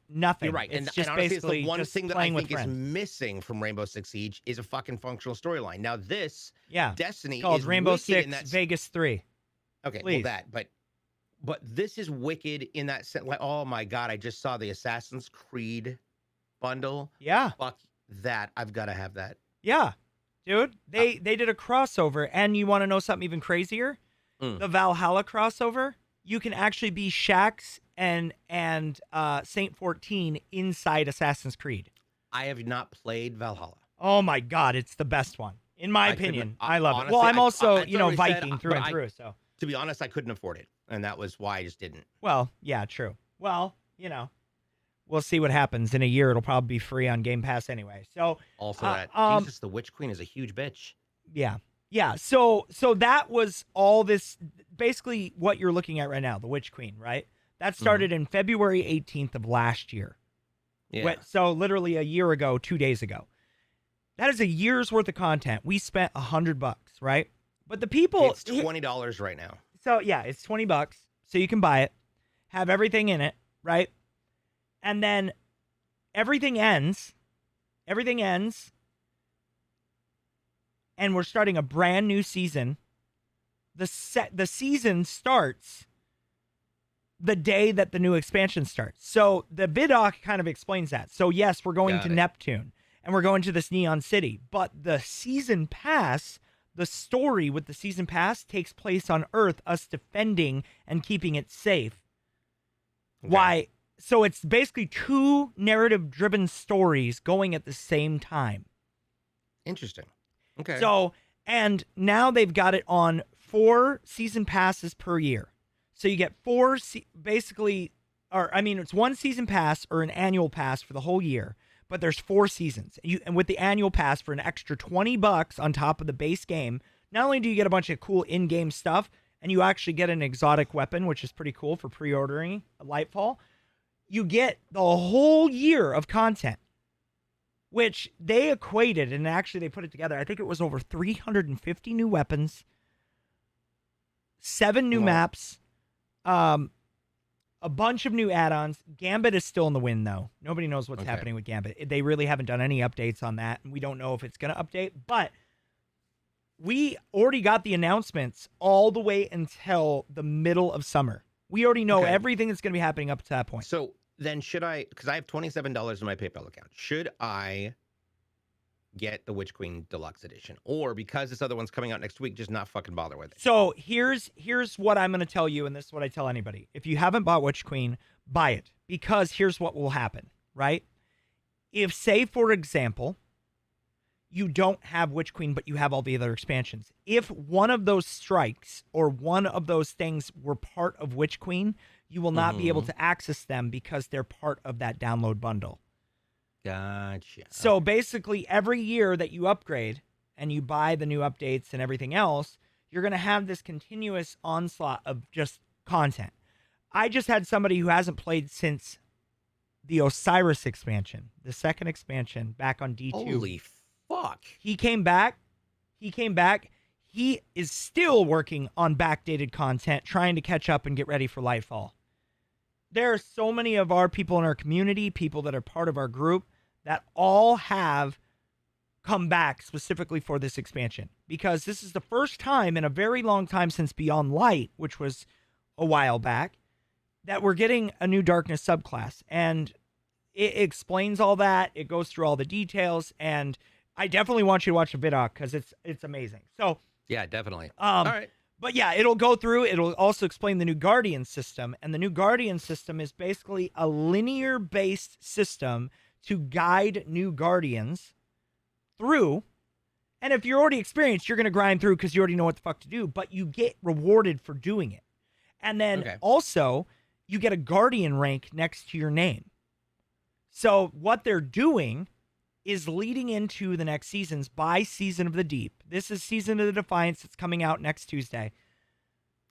[SPEAKER 2] nothing.
[SPEAKER 1] You're right.
[SPEAKER 2] It's
[SPEAKER 1] And
[SPEAKER 2] just
[SPEAKER 1] honestly,
[SPEAKER 2] basically
[SPEAKER 1] it's the one
[SPEAKER 2] just
[SPEAKER 1] thing that I
[SPEAKER 2] playing with
[SPEAKER 1] think is
[SPEAKER 2] friends.
[SPEAKER 1] missing from Rainbow Six Siege is a fucking functional storyline. Now this, Destiny
[SPEAKER 2] it's called
[SPEAKER 1] is
[SPEAKER 2] Rainbow
[SPEAKER 1] wicked
[SPEAKER 2] Six
[SPEAKER 1] in that
[SPEAKER 2] Vegas 3.
[SPEAKER 1] Okay,
[SPEAKER 2] Please.
[SPEAKER 1] well but this is wicked in that sense. Like, oh my god, I just saw the Assassin's Creed bundle.
[SPEAKER 2] Yeah.
[SPEAKER 1] Fuck that. I've got to have that.
[SPEAKER 2] Yeah. Dude, they did a crossover, and you want to know something even crazier? The Valhalla crossover, you can actually be Shaxx and Saint 14 inside Assassin's Creed.
[SPEAKER 1] I have not played Valhalla.
[SPEAKER 2] Oh my god, it's the best one. In my opinion. I love
[SPEAKER 1] honestly,
[SPEAKER 2] it. Well, I'm also,
[SPEAKER 1] I
[SPEAKER 2] Viking through and through, so.
[SPEAKER 1] To be honest, I couldn't afford it, and that was why I just didn't.
[SPEAKER 2] Well, yeah, true. Well, we'll see what happens. In a year, it'll probably be free on Game Pass anyway. So
[SPEAKER 1] also that Jesus, the Witch Queen is a huge bitch.
[SPEAKER 2] Yeah. Yeah. So that was all this, basically what you're looking at right now, the Witch Queen, right? That started in February 18th of last year.
[SPEAKER 1] Yeah.
[SPEAKER 2] So literally a year ago, 2 days ago. That is a year's worth of content. We spent $100, right? But the people,
[SPEAKER 1] it's $20 right now.
[SPEAKER 2] So yeah, it's $20. So you can buy it, have everything in it, right? And then everything ends, and we're starting a brand new season. The season starts the day that the new expansion starts. So the Vidoc kind of explains that. So yes, we're going to Neptune and we're going to this Neon City, but the season pass, the story with the season pass takes place on Earth, us defending and keeping it safe. Okay. Why? So it's basically two narrative-driven stories going at the same time.
[SPEAKER 1] Interesting. Okay.
[SPEAKER 2] So, and now they've got it on 4 season passes per year. So you get 4, basically or I mean, it's one season pass or an annual pass for the whole year, but there's 4 seasons. And with the annual pass for an extra $20 on top of the base game, not only do you get a bunch of cool in-game stuff, and you actually get an exotic weapon, which is pretty cool for pre-ordering Lightfall, you get the whole year of content, which they equated, and actually they put it together. I think it was over 350 new weapons, 7 new maps, a bunch of new add-ons. Gambit is still in the wind, though. Nobody knows what's happening with Gambit. They really haven't done any updates on that, and we don't know if it's going to update. But we already got the announcements all the way until the middle of summer. We already know everything that's going to be happening up to that point.
[SPEAKER 1] So then should I, because I have $27 in my PayPal account, should I get the Witch Queen Deluxe Edition? Or because this other one's coming out next week, just not fucking bother with it?
[SPEAKER 2] So here's what I'm going to tell you, and this is what I tell anybody. If you haven't bought Witch Queen, buy it. Because here's what will happen, right? If, say, for example, you don't have Witch Queen, but you have all the other expansions. If one of those strikes or one of those things were part of Witch Queen, you will not be able to access them because they're part of that download bundle.
[SPEAKER 1] Gotcha.
[SPEAKER 2] So basically, every year that you upgrade and you buy the new updates and everything else, you're going to have this continuous onslaught of just content. I just had somebody who hasn't played since the Osiris expansion, the second expansion back on D2.
[SPEAKER 1] Holy fuck.
[SPEAKER 2] He came back. He is still working on backdated content, trying to catch up and get ready for Lightfall. There are so many of our people in our community, people that are part of our group, that all have come back specifically for this expansion. Because this is the first time in a very long time since Beyond Light, which was a while back, that we're getting a new darkness subclass. And it explains all that. It goes through all the details. And I definitely want you to watch the vidoc because it's amazing. So
[SPEAKER 1] yeah, definitely. All right.
[SPEAKER 2] But yeah, it'll go through. It'll also explain the new Guardian system. And the new Guardian system is basically a linear-based system to guide new Guardians through. And if you're already experienced, you're going to grind through because you already know what the fuck to do. But you get rewarded for doing it. And then also, you get a Guardian rank next to your name. So what they're doing is leading into the next seasons by Season of the Deep. This is Season of the Defiance. It's coming out next Tuesday.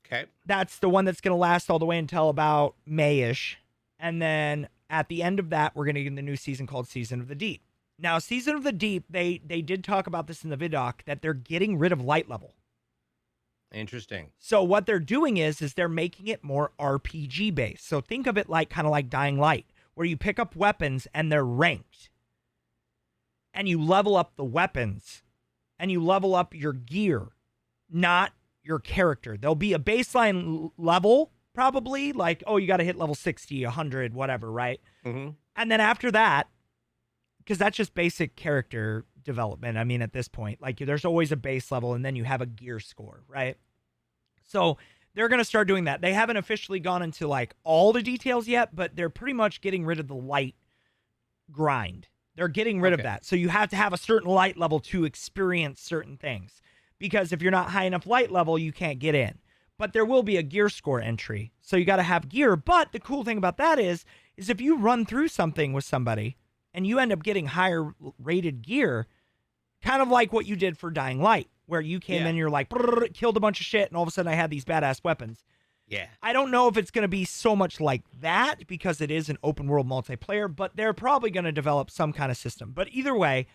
[SPEAKER 1] Okay.
[SPEAKER 2] That's the one that's going to last all the way until about May-ish. And then at the end of that, we're going to get the new season called Season of the Deep. Now, Season of the Deep, they did talk about this in the vidoc, that they're getting rid of light level.
[SPEAKER 1] Interesting.
[SPEAKER 2] So what they're doing is they're making it more RPG based. So think of it like kind of like Dying Light, where you pick up weapons and they're ranked. And you level up the weapons and you level up your gear, not your character. There'll be a baseline level, probably like, oh, you got to hit level 60, 100, whatever, right?
[SPEAKER 1] Mm-hmm.
[SPEAKER 2] And then after that, because that's just basic character development. I mean, at this point, like there's always a base level and then you have a gear score, right? So they're going to start doing that. They haven't officially gone into like all the details yet, but they're pretty much getting rid of the light grind. They're getting rid of that. So you have to have a certain light level to experience certain things. Because if you're not high enough light level, you can't get in. But there will be a gear score entry. So you got to have gear. But the cool thing about that is if you run through something with somebody and you end up getting higher rated gear, kind of like what you did for Dying Light, where you came in, you're like, killed a bunch of shit, and all of a sudden I had these badass weapons.
[SPEAKER 1] Yeah.
[SPEAKER 2] I don't know if it's going to be so much like that because it is an open world multiplayer, but they're probably going to develop some kind of system. But either way,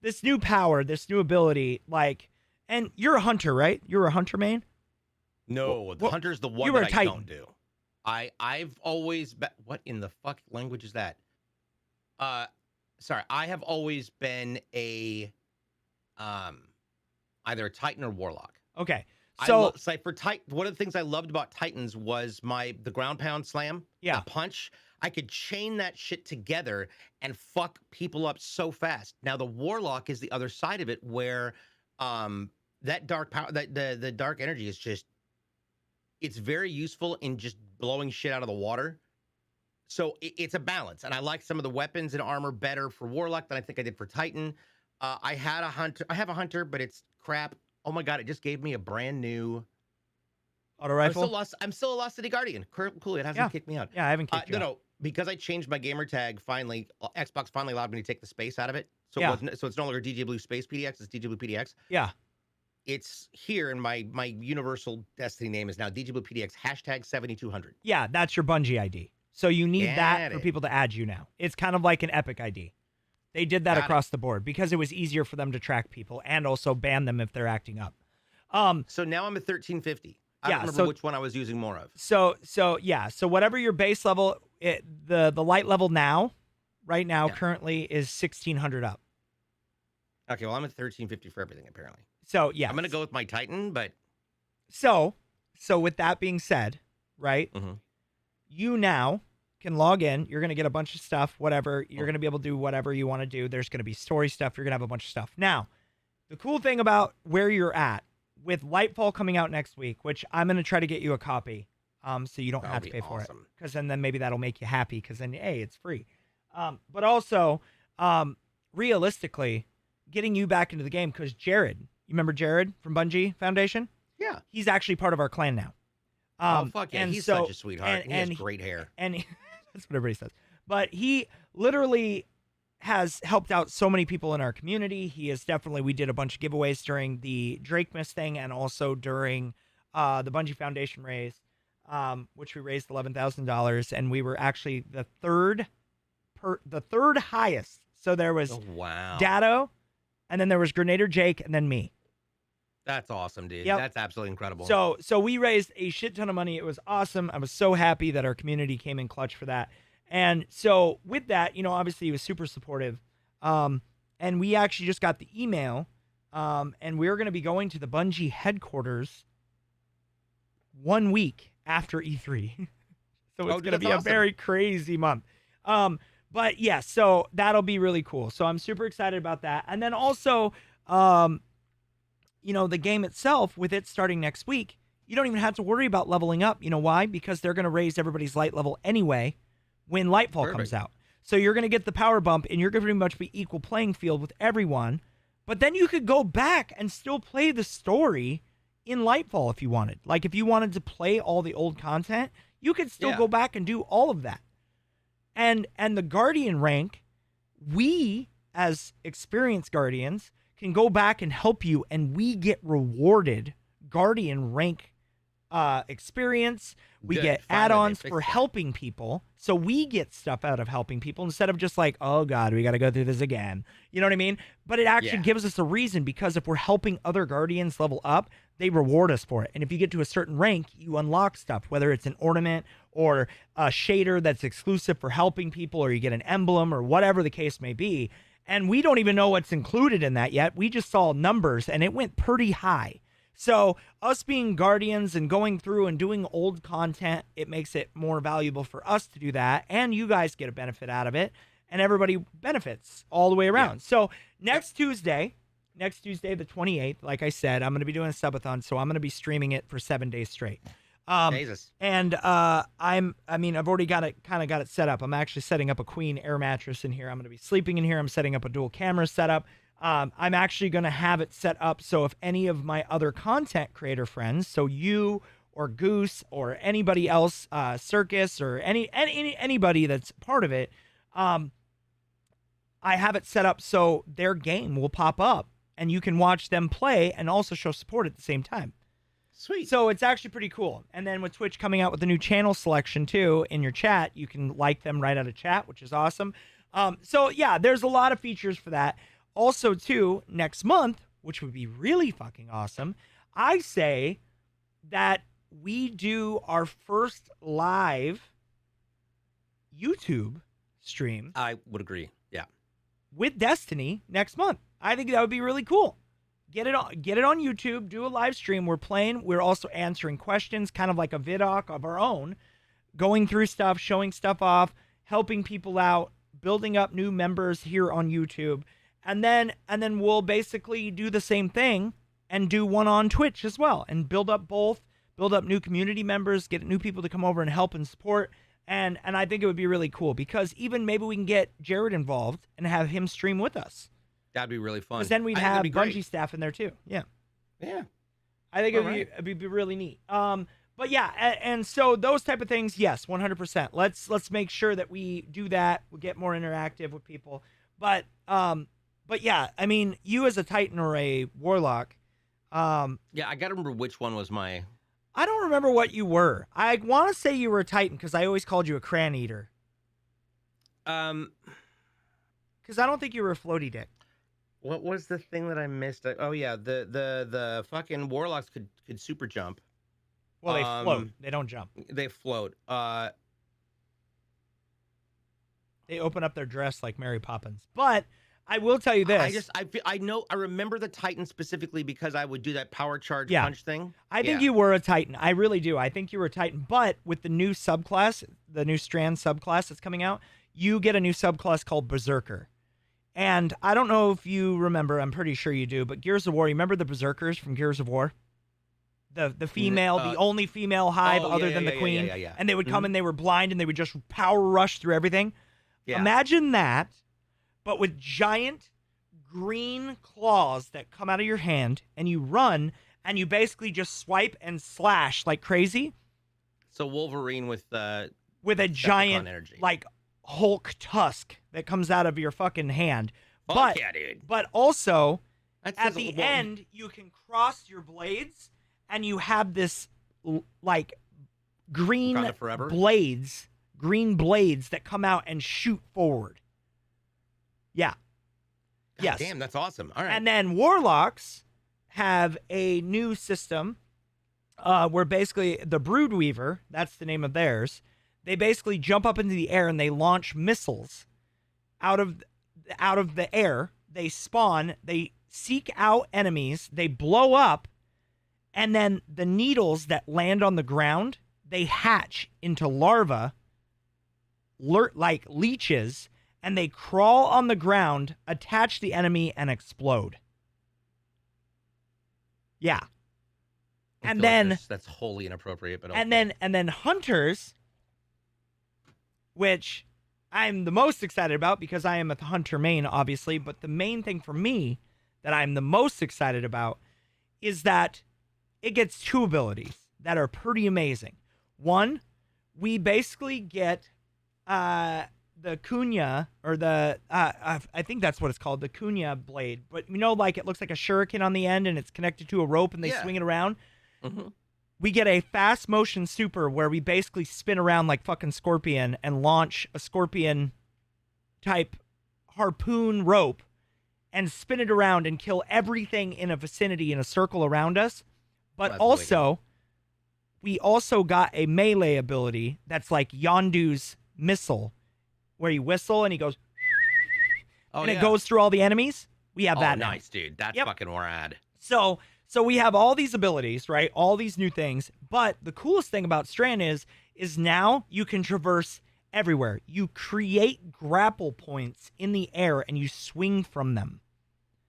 [SPEAKER 2] this new power, this new ability, like, and you're a hunter, right? You're a hunter main?
[SPEAKER 1] No, the hunter's the one that I don't do. I've always been, what in the fuck language is that? Sorry, I have always been a either a Titan or Warlock.
[SPEAKER 2] Okay. So,
[SPEAKER 1] for Titan, one of the things I loved about Titans was the ground pound slam, the punch. I could chain that shit together and fuck people up so fast. Now the Warlock is the other side of it, where that dark power, that the dark energy is just, it's very useful in just blowing shit out of the water. So it's a balance, and I like some of the weapons and armor better for Warlock than I think I did for Titan. I have a hunter, but it's crap. Oh my god, it just gave me a brand new
[SPEAKER 2] Auto
[SPEAKER 1] I'm
[SPEAKER 2] rifle.
[SPEAKER 1] still lost. I'm still a Lost City Guardian. Cool. It hasn't
[SPEAKER 2] Yeah.
[SPEAKER 1] kicked me out.
[SPEAKER 2] Yeah, I haven't kicked you out.
[SPEAKER 1] No, because I changed my gamer tag. Finally, Xbox finally allowed me to take the space out of it. So
[SPEAKER 2] Yeah.
[SPEAKER 1] it wasn't. So it's no longer DJ Blue Space PDX. It's DJ Blue PDX.
[SPEAKER 2] Yeah.
[SPEAKER 1] It's here, and my universal Destiny name is now DJ Blue PDX #7200.
[SPEAKER 2] Yeah, that's your Bungie ID. So you need that
[SPEAKER 1] Get
[SPEAKER 2] for
[SPEAKER 1] it.
[SPEAKER 2] people to add you now. It's kind of like an Epic ID. They did that
[SPEAKER 1] Got it.
[SPEAKER 2] across the board because it was easier for them to track people and also ban them if they're acting up.
[SPEAKER 1] So now I'm at 1350. I
[SPEAKER 2] Yeah,
[SPEAKER 1] don't remember
[SPEAKER 2] so-
[SPEAKER 1] which one I was using more of.
[SPEAKER 2] So whatever your base level, the light level now, right now,
[SPEAKER 1] Yeah.
[SPEAKER 2] currently is 1600 up.
[SPEAKER 1] Okay, well I'm at 1350 for everything apparently.
[SPEAKER 2] So yeah,
[SPEAKER 1] I'm gonna go with my Titan, but
[SPEAKER 2] So with that being said, right,
[SPEAKER 1] Mhm.
[SPEAKER 2] you now can log in. You're going to get a bunch of stuff, whatever. You're
[SPEAKER 1] Oh.
[SPEAKER 2] going to be able to do whatever you want to do. There's going to be story stuff. You're going to have a bunch of stuff. Now, the cool thing about where you're at with Lightfall coming out next week, which I'm going to try to get you a copy, so you don't
[SPEAKER 1] That'll
[SPEAKER 2] have to
[SPEAKER 1] be
[SPEAKER 2] pay for it.
[SPEAKER 1] awesome.
[SPEAKER 2] Because then maybe that'll make you happy. Because then, hey, it's free. But also, realistically, getting you back into the game. Because Jared, you remember Jared from Bungie Foundation?
[SPEAKER 1] yeah.
[SPEAKER 2] He's actually part of our clan now.
[SPEAKER 1] Oh fuck yeah,
[SPEAKER 2] and
[SPEAKER 1] he's
[SPEAKER 2] so-
[SPEAKER 1] such a sweetheart. And he has great hair.
[SPEAKER 2] And that's what everybody says. But he literally has helped out so many people in our community. He is definitely, we did a bunch of giveaways during the Drake Miss thing and also during the Bungie Foundation raise, which we raised $11,000, and we were actually the third highest. So there was
[SPEAKER 1] Oh wow.
[SPEAKER 2] Datto, and then there was Grenader Jake, and then me.
[SPEAKER 1] That's awesome, dude.
[SPEAKER 2] Yep.
[SPEAKER 1] That's absolutely incredible.
[SPEAKER 2] So we raised a shit ton of money. It was awesome. I was so happy that our community came in clutch for that. And so with that, obviously he was super supportive. And we actually just got the email. And we're going to be going to the Bungie headquarters 1 week after E3. So it's going to be
[SPEAKER 1] that's
[SPEAKER 2] a
[SPEAKER 1] awesome.
[SPEAKER 2] very crazy month. But yeah, so that'll be really cool. So I'm super excited about that. And then also, the game itself, with it starting next week, you don't even have to worry about leveling up. You know why? Because they're going to raise everybody's light level anyway when Lightfall comes
[SPEAKER 1] Perfect.
[SPEAKER 2] out. So you're going to get the power bump, and you're going to pretty much be equal playing field with everyone. But then you could go back and still play the story in Lightfall if you wanted. Like, if you wanted to play all the old content, you could still
[SPEAKER 1] Yeah.
[SPEAKER 2] go back and do all of that. And the Guardian rank, we, as experienced Guardians, can go back and help you, and we get rewarded Guardian rank experience. We
[SPEAKER 1] Good.
[SPEAKER 2] get
[SPEAKER 1] Finally, they
[SPEAKER 2] add-ons
[SPEAKER 1] fixed
[SPEAKER 2] for
[SPEAKER 1] that.
[SPEAKER 2] helping people. So we get stuff out of helping people instead of just like, oh God, we got to go through this again. You know what I mean? But it actually
[SPEAKER 1] Yeah.
[SPEAKER 2] gives us a reason, because if we're helping other Guardians level up, they reward us for it. And if you get to a certain rank, you unlock stuff, whether it's an ornament or a shader that's exclusive for helping people, or you get an emblem or whatever the case may be. And we don't even know what's included in that yet. We just saw numbers, and it went pretty high. So us being Guardians and going through and doing old content, it makes it more valuable for us to do that. And you guys get a benefit out of it, and everybody benefits all the way around.
[SPEAKER 1] Yeah.
[SPEAKER 2] So next Tuesday, the 28th, like I said, I'm going to be doing a subathon. So I'm going to be streaming it for 7 days straight.
[SPEAKER 1] Jesus.
[SPEAKER 2] And I've already got it set up. I'm actually setting up a queen air mattress in here. I'm going to be sleeping in here. I'm setting up a dual camera setup. I'm actually going to have it set up so if any of my other content creator friends, so you or Goose or anybody else, Circus or anybody that's part of it, I have it set up so their game will pop up and you can watch them play and also show support at the same time.
[SPEAKER 1] Sweet.
[SPEAKER 2] So it's actually pretty cool. And then with Twitch coming out with the new channel selection too in your chat, you can like them right out of chat, which is awesome. So yeah, there's a lot of features for that. Also too, next month, which would be really fucking awesome, I say that we do our first live YouTube stream
[SPEAKER 1] I would agree. Yeah.
[SPEAKER 2] with Destiny next month. I think that would be really cool. Get it on YouTube, do a live stream. We're playing. We're also answering questions, kind of like a vidoc of our own, going through stuff, showing stuff off, helping people out, building up new members here on YouTube. And then we'll basically do the same thing and do one on Twitch as well, and build up new community members, get new people to come over and help and support. And I think it would be really cool, because even maybe we can get Jared involved and have him stream with us.
[SPEAKER 1] That'd be really fun.
[SPEAKER 2] Because then we'd
[SPEAKER 1] I think
[SPEAKER 2] have
[SPEAKER 1] that'd be great.
[SPEAKER 2] Bungie staff in there too. Yeah.
[SPEAKER 1] Yeah.
[SPEAKER 2] I think
[SPEAKER 1] All
[SPEAKER 2] it'd be really neat. But yeah, and so those type of things, yes, 100%. Let's make sure that we do that. We'll get more interactive with people. But yeah, I mean, you as a Titan or a Warlock,
[SPEAKER 1] Yeah, I gotta remember which one was my.
[SPEAKER 2] I don't remember what you were. I want to say you were a Titan because I always called you a Cran Eater. Because I don't think you were a floaty dick.
[SPEAKER 1] What was the thing that I missed? Oh yeah, the fucking warlocks could super jump.
[SPEAKER 2] Well, they float. They don't jump.
[SPEAKER 1] They float.
[SPEAKER 2] They open up their dress like Mary Poppins. But I will tell you this.
[SPEAKER 1] I remember the Titan specifically because I would do that power charge punch thing.
[SPEAKER 2] I think you were a Titan. I really do. I think you were a Titan. But with the new subclass, the new Strand subclass that's coming out, you get a new subclass called Berserker. And I don't know if you remember, I'm pretty sure you do, but Gears of War, you remember the Berserkers from Gears of War? The female, the only female hive other than the queen.
[SPEAKER 1] Yeah.
[SPEAKER 2] And they would come and they were blind and they would just power rush through everything.
[SPEAKER 1] Yeah.
[SPEAKER 2] Imagine that, but with giant green claws that come out of your hand, and you run and you basically just swipe and slash like crazy.
[SPEAKER 1] So Wolverine with a
[SPEAKER 2] giant
[SPEAKER 1] energy.
[SPEAKER 2] Like Hulk tusk that comes out of your fucking hand.
[SPEAKER 1] Fuck yeah, dude.
[SPEAKER 2] But also at the end you can cross your blades and you have this like green blades that come out and shoot forward. Yeah.
[SPEAKER 1] God
[SPEAKER 2] yes.
[SPEAKER 1] Damn, that's awesome. All right.
[SPEAKER 2] And then Warlocks have a new system where basically the Broodweaver, that's the name of theirs, they basically jump up into the air and they launch missiles out of the air. They spawn, they seek out enemies, they blow up, and then the needles that land on the ground, they hatch into larvae, like leeches, and they crawl on the ground, attach the enemy, and explode. Yeah. And then
[SPEAKER 1] like that's wholly inappropriate, but okay.
[SPEAKER 2] and then hunters, which I'm the most excited about because I am a hunter main, obviously, but the main thing for me that I'm the most excited about is that it gets two abilities that are pretty amazing. One, we basically get the Kunya, or the I think that's what it's called, the Kunya blade. But you know, like it looks like a shuriken on the end and it's connected to a rope and they swing it around.
[SPEAKER 1] Mm-hmm.
[SPEAKER 2] We get a fast motion super where we basically spin around like fucking Scorpion and launch a Scorpion type harpoon rope and spin it around and kill everything in a vicinity in a circle around us. But also, we also got a melee ability that's like Yondu's missile, where you whistle and he goes, it goes through all the enemies. We have that now.
[SPEAKER 1] Nice, dude. That's fucking rad.
[SPEAKER 2] So we have all these abilities, right? All these new things. But the coolest thing about Strand is now you can traverse everywhere. You create grapple points in the air and you swing from them.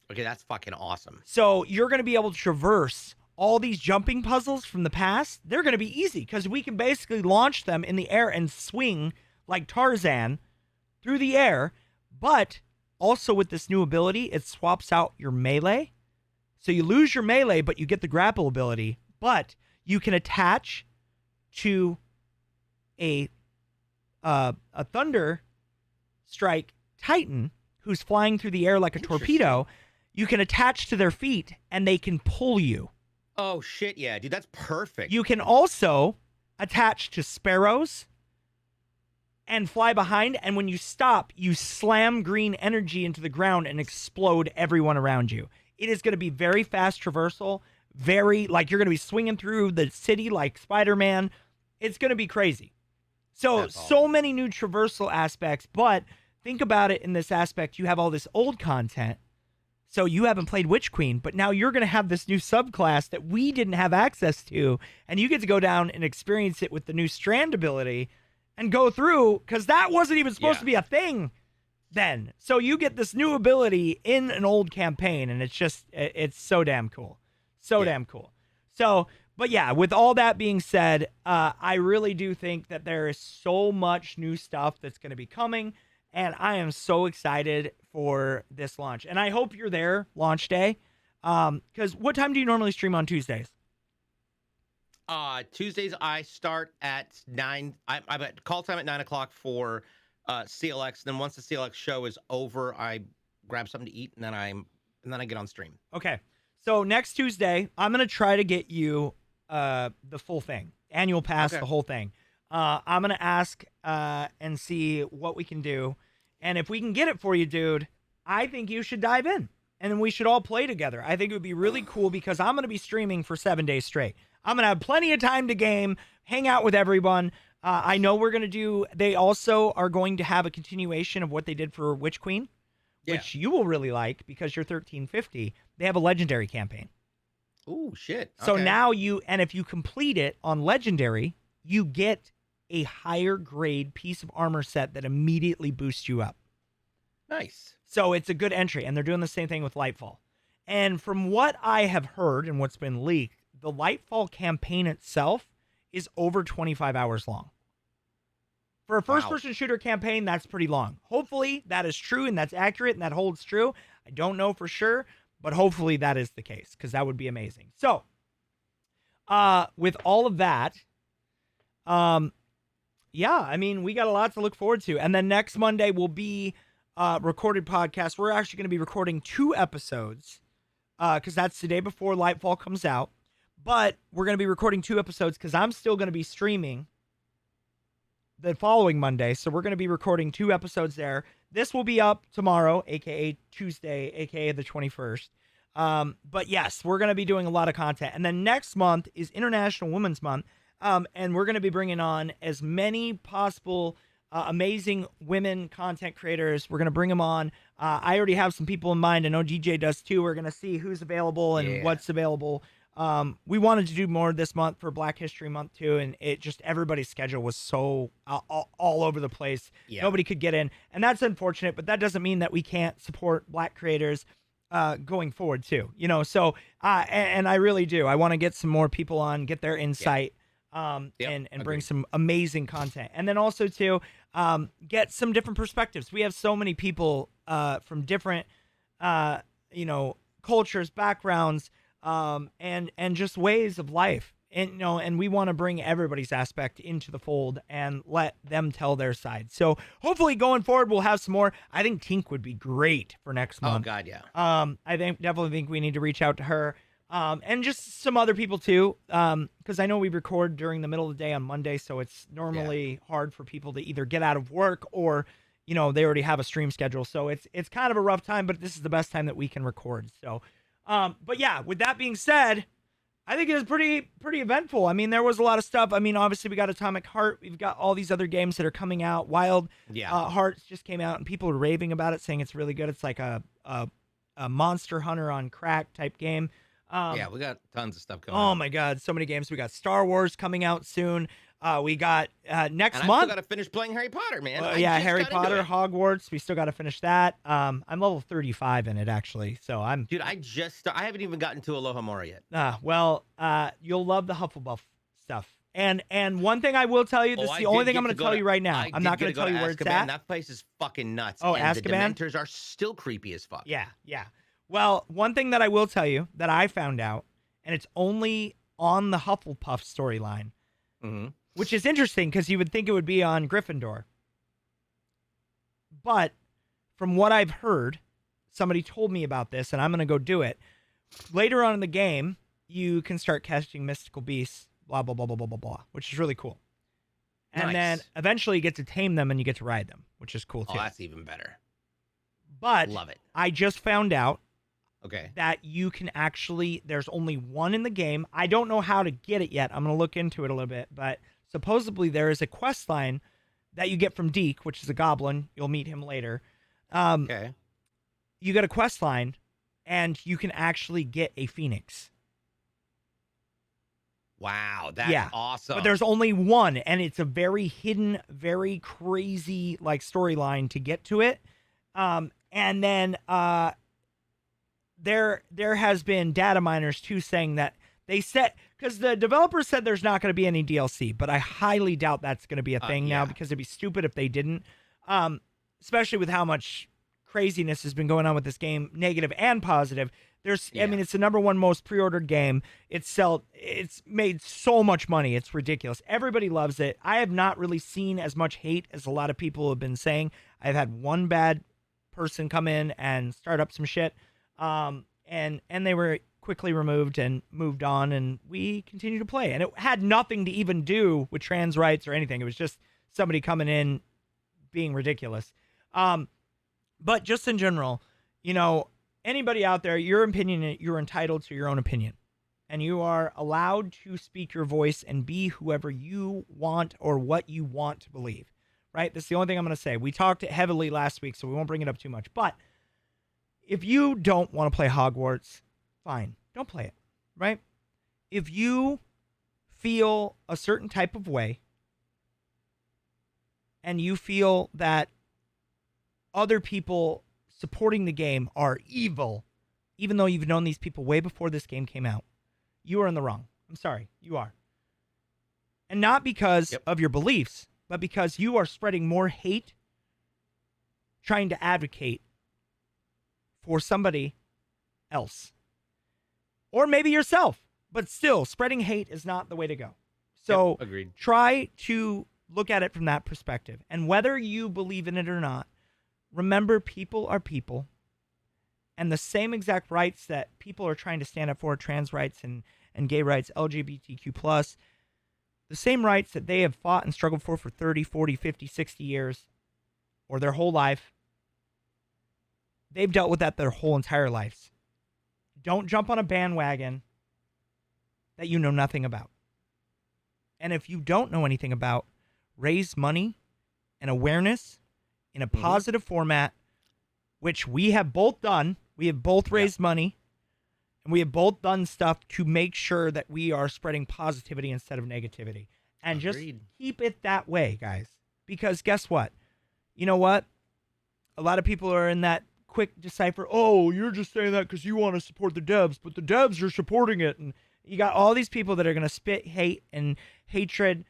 [SPEAKER 1] Okay, that's fucking awesome.
[SPEAKER 2] So you're going to be able to traverse all these jumping puzzles from the past. They're going to be easy because we can basically launch them in the air and swing like Tarzan through the air. But also with this new ability, it swaps out your melee. So you lose your melee, but you get the grapple ability. But you can attach to a Thunder Strike Titan who's flying through the air like a torpedo. You can attach to their feet, and they can pull you.
[SPEAKER 1] Oh, shit, yeah, dude, that's perfect.
[SPEAKER 2] You can also attach to sparrows and fly behind, and when you stop, you slam green energy into the ground and explode everyone around you. It is going to be very fast traversal, very, like, you're going to be swinging through the city like Spider-Man. It's going to be crazy. So many new traversal aspects, but think about it in this aspect. You have all this old content. So you haven't played Witch Queen, but now you're going to have this new subclass that we didn't have access to, and you get to go down and experience it with the new Strand ability and go through, because that wasn't even supposed to be a thing then. So you get this new ability in an old campaign, and it's so damn cool. Damn cool. So, but yeah, with all that being said, I really do think that there is so much new stuff that's going to be coming. And I am so excited for this launch. And I hope you're there launch day. Because what time do you normally stream on Tuesdays?
[SPEAKER 1] Tuesdays I start at 9. I'm at call time at 9 o'clock for CLX. Then once the CLX show is over, I grab something to eat and then I get on stream.
[SPEAKER 2] Okay. So next Tuesday, I'm gonna try to get you the full thing, annual pass,
[SPEAKER 1] Okay.
[SPEAKER 2] the whole thing. I'm gonna ask and see what we can do, and if we can get it for you, dude, I think you should dive in, and then we should all play together. I think it would be really cool because I'm gonna be streaming for 7 days straight. I'm gonna have plenty of time to game, hang out with everyone. I know we're gonna do. They also are going to have a continuation of what they did for Witch Queen, which you will really like because you're 1350. They have a legendary campaign.
[SPEAKER 1] Ooh, shit.
[SPEAKER 2] So
[SPEAKER 1] Okay.
[SPEAKER 2] now if you complete it on legendary, you get a higher grade piece of armor set that immediately boosts you up.
[SPEAKER 1] Nice.
[SPEAKER 2] So it's a good entry, and they're doing the same thing with Lightfall. And from what I have heard and what's been leaked, the Lightfall campaign itself is over 25 hours long. For a first-person shooter campaign, that's pretty long. Hopefully, that is true, and that's accurate, and that holds true. I don't know for sure, but hopefully that is the case, because that would be amazing. So, with all of that, yeah, I mean, we got a lot to look forward to. And then next Monday will be recorded podcast. We're actually going to be recording 2 episodes, because that's the day before Lightfall comes out. But we're going to be recording 2 episodes because I'm still going to be streaming the following Monday. So we're going to be recording 2 episodes there. This will be up tomorrow, aka Tuesday, aka the 21st. But yes, we're going to be doing a lot of content. And then next month is International Women's Month. And we're going to be bringing on as many possible amazing women content creators. We're going to bring them on. I already have some people in mind. I know DJ does too. We're going to see who's available and what's available. We wanted to do more this month for Black History Month too, and it just everybody's schedule was so all over the place.
[SPEAKER 1] Yeah.
[SPEAKER 2] Nobody could get in, and that's unfortunate. But that doesn't mean that we can't support Black creators going forward too. You know, so and I really do. I want to get some more people on, get their insight, and bring some amazing content, and then also to get some different perspectives. We have so many people from different cultures, backgrounds. And just ways of life, and and we want to bring everybody's aspect into the fold and let them tell their side. So hopefully going forward we'll have some more. I think Tink would be great for next month.
[SPEAKER 1] Oh God, yeah.
[SPEAKER 2] I definitely think we need to reach out to her, and just some other people too, because I know we record during the middle of the day on Monday, so it's normally hard for people to either get out of work or they already have a stream schedule, so it's kind of a rough time. But this is the best time that we can record. So. But yeah, with that being said, I think it was pretty eventful. I mean, there was a lot of stuff. I mean, obviously we got Atomic Heart. We've got all these other games that are coming out. Wild Hearts just came out and people are raving about it, saying it's really good. It's like a Monster Hunter on crack type game.
[SPEAKER 1] We got tons of stuff coming out.
[SPEAKER 2] Oh my God, so many games. We got Star Wars coming out soon. We got next
[SPEAKER 1] and
[SPEAKER 2] month.
[SPEAKER 1] I still got to finish playing Harry Potter, man.
[SPEAKER 2] Harry Potter, Hogwarts. We still got to finish that. I'm level 35 in it actually, so I'm.
[SPEAKER 1] Dude, I haven't even gotten to Aloha Mora yet.
[SPEAKER 2] You'll love the Hufflepuff stuff. And one thing I will tell you, this is the only thing I'm going to tell you right now. I'm not going to tell you where it's at.
[SPEAKER 1] That place is fucking nuts.
[SPEAKER 2] Oh,
[SPEAKER 1] and
[SPEAKER 2] Azkaban?
[SPEAKER 1] The Dementors are still creepy as fuck.
[SPEAKER 2] Yeah. Well, one thing that I will tell you that I found out, and it's only on the Hufflepuff storyline.
[SPEAKER 1] Mm-hmm.
[SPEAKER 2] Which is interesting because you would think it would be on Gryffindor. But from what I've heard, somebody told me about this, and I'm going to go do it. Later on in the game, you can start catching mystical beasts, blah, blah, blah, blah, blah, blah, blah, which is really cool. And then eventually you get to tame them and you get to ride them, which is cool too.
[SPEAKER 1] Oh, that's even better.
[SPEAKER 2] But
[SPEAKER 1] love it.
[SPEAKER 2] I just found out
[SPEAKER 1] that
[SPEAKER 2] you can actually, there's only one in the game. I don't know how to get it yet. I'm going to look into it a little bit, but supposedly there is a quest line that you get from Deke, which is a goblin. You'll meet him later. You get a quest line, and you can actually get a phoenix.
[SPEAKER 1] Wow, that's awesome.
[SPEAKER 2] But there's only one, and it's a very hidden, very crazy like storyline to get to it. And then there has been data miners too saying that they said, because the developers said there's not going to be any DLC, but I highly doubt that's going to be a thing now, because it'd be stupid if they didn't, especially with how much craziness has been going on with this game, negative and positive. I
[SPEAKER 1] Yeah.
[SPEAKER 2] mean, it's the #1 most pre-ordered game. It's made so much money. It's ridiculous. Everybody loves it. I have not really seen as much hate as a lot of people have been saying. I've had one bad person come in and start up some shit. And they were quickly removed and moved on, and we continue to play. And it had nothing to even do with trans rights or anything. It was just somebody coming in being ridiculous. But just in general, anybody out there, your opinion, you're entitled to your own opinion. And you are allowed to speak your voice and be whoever you want or what you want to believe. Right? That's the only thing I'm going to say. We talked heavily last week, so we won't bring it up too much. But if you don't want to play Hogwarts, fine. Don't play it. Right? If you feel a certain type of way and you feel that other people supporting the game are evil, even though you've known these people way before this game came out, you are in the wrong. I'm sorry. You are. And not because of your beliefs, but because you are spreading more hate trying to advocate for somebody else. Or maybe yourself. But still, spreading hate is not the way to go. So
[SPEAKER 1] agreed.
[SPEAKER 2] Try to look at it from that perspective. And whether you believe in it or not, remember, people are people. And the same exact rights that people are trying to stand up for, trans rights and gay rights, LGBTQ+, the same rights that they have fought and struggled for 30, 40, 50, 60 years, or their whole life, they've dealt with that their whole entire lives. Don't jump on a bandwagon that you know nothing about. And if you don't know anything about, raise money and awareness in a positive format, which we have both done. We have both raised money, and we have both done stuff to make sure that we are spreading positivity instead of negativity. And just keep it that way, guys. Because guess what? You know what? A lot of people are in that quick decipher, oh, you're just saying that because you want to support the devs, but the devs are supporting it. And you got all these people that are going to spit hate and hatred.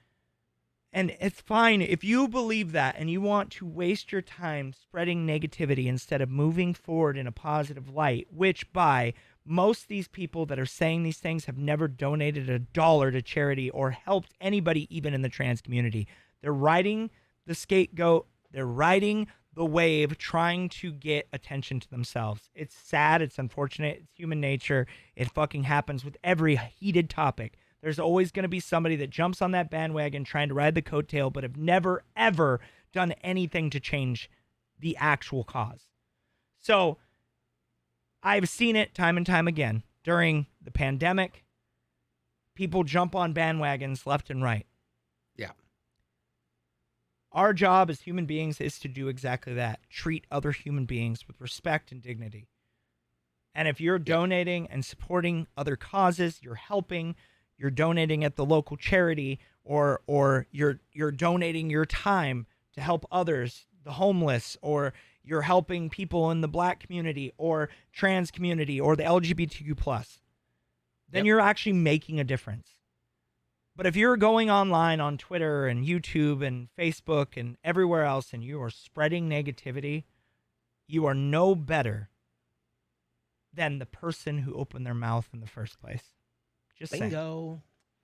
[SPEAKER 2] And it's fine if you believe that and you want to waste your time spreading negativity instead of moving forward in a positive light, which by most of these people that are saying these things have never donated $1 to charity or helped anybody even in the trans community. They're riding the scapegoat. They're riding the wave, trying to get attention to themselves. It's sad. It's unfortunate. It's human nature. It fucking happens with every heated topic. There's always going to be somebody that jumps on that bandwagon trying to ride the coattail, but have never, ever done anything to change the actual cause. So I've seen it time and time again. During the pandemic, people jump on bandwagons left and right.
[SPEAKER 1] Yeah.
[SPEAKER 2] Our job as human beings is to do exactly that. Treat other human beings with respect and dignity. And if you're donating and supporting other causes, you're helping, you're donating at the local charity, or you're donating your time to help others, the homeless, or you're helping people in the black community or trans community or the LGBTQ+, then you're actually making a difference. But if you're going online on Twitter and YouTube and Facebook and everywhere else and you are spreading negativity, you are no better than the person who opened their mouth in the first place. Just
[SPEAKER 1] Bingo.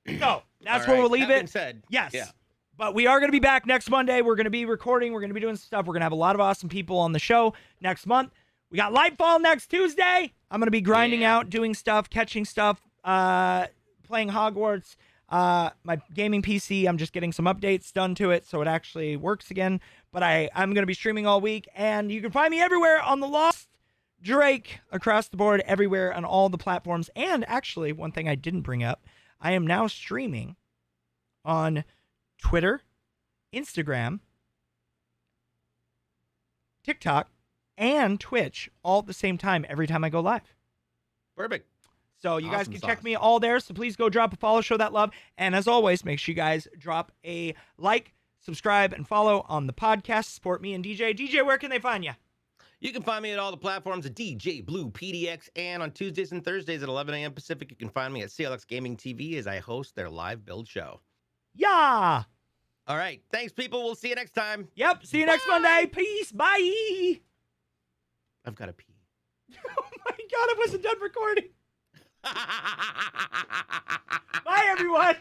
[SPEAKER 2] saying. So that's
[SPEAKER 1] All
[SPEAKER 2] where we'll
[SPEAKER 1] right,
[SPEAKER 2] leave
[SPEAKER 1] that
[SPEAKER 2] it.
[SPEAKER 1] being said,
[SPEAKER 2] Yes.
[SPEAKER 1] yeah.
[SPEAKER 2] But we are going to be back next Monday. We're going to be recording. We're going to be doing stuff. We're going to have a lot of awesome people on the show next month. We got LightFall next Tuesday. I'm going to be grinding out, doing stuff, catching stuff, playing Hogwarts. My gaming PC, I'm just getting some updates done to it so it actually works again. But I'm going to be streaming all week. And you can find me everywhere on TheLostDrake, across the board, everywhere on all the platforms. And actually, one thing I didn't bring up, I am now streaming on Twitter, Instagram, TikTok, and Twitch all at the same time every time I go live.
[SPEAKER 1] Perfect.
[SPEAKER 2] So you guys
[SPEAKER 1] Awesome
[SPEAKER 2] can
[SPEAKER 1] sauce.
[SPEAKER 2] check me all there. So please go drop a follow, show that love. And as always, make sure you guys drop a like, subscribe, and follow on the podcast. Support me and DJ. DJ, where can they find you?
[SPEAKER 1] You can find me at all the platforms at DJBLUEPDX, and on Tuesdays and Thursdays at 11 a.m. Pacific, you can find me at CLX Gaming TV as I host their live build show.
[SPEAKER 2] Yeah.
[SPEAKER 1] All right. Thanks, people. We'll see you next time.
[SPEAKER 2] Yep. See you next Monday. Peace. Bye.
[SPEAKER 1] I've got to pee.
[SPEAKER 2] Oh my God, I wasn't done recording. Bye, everyone.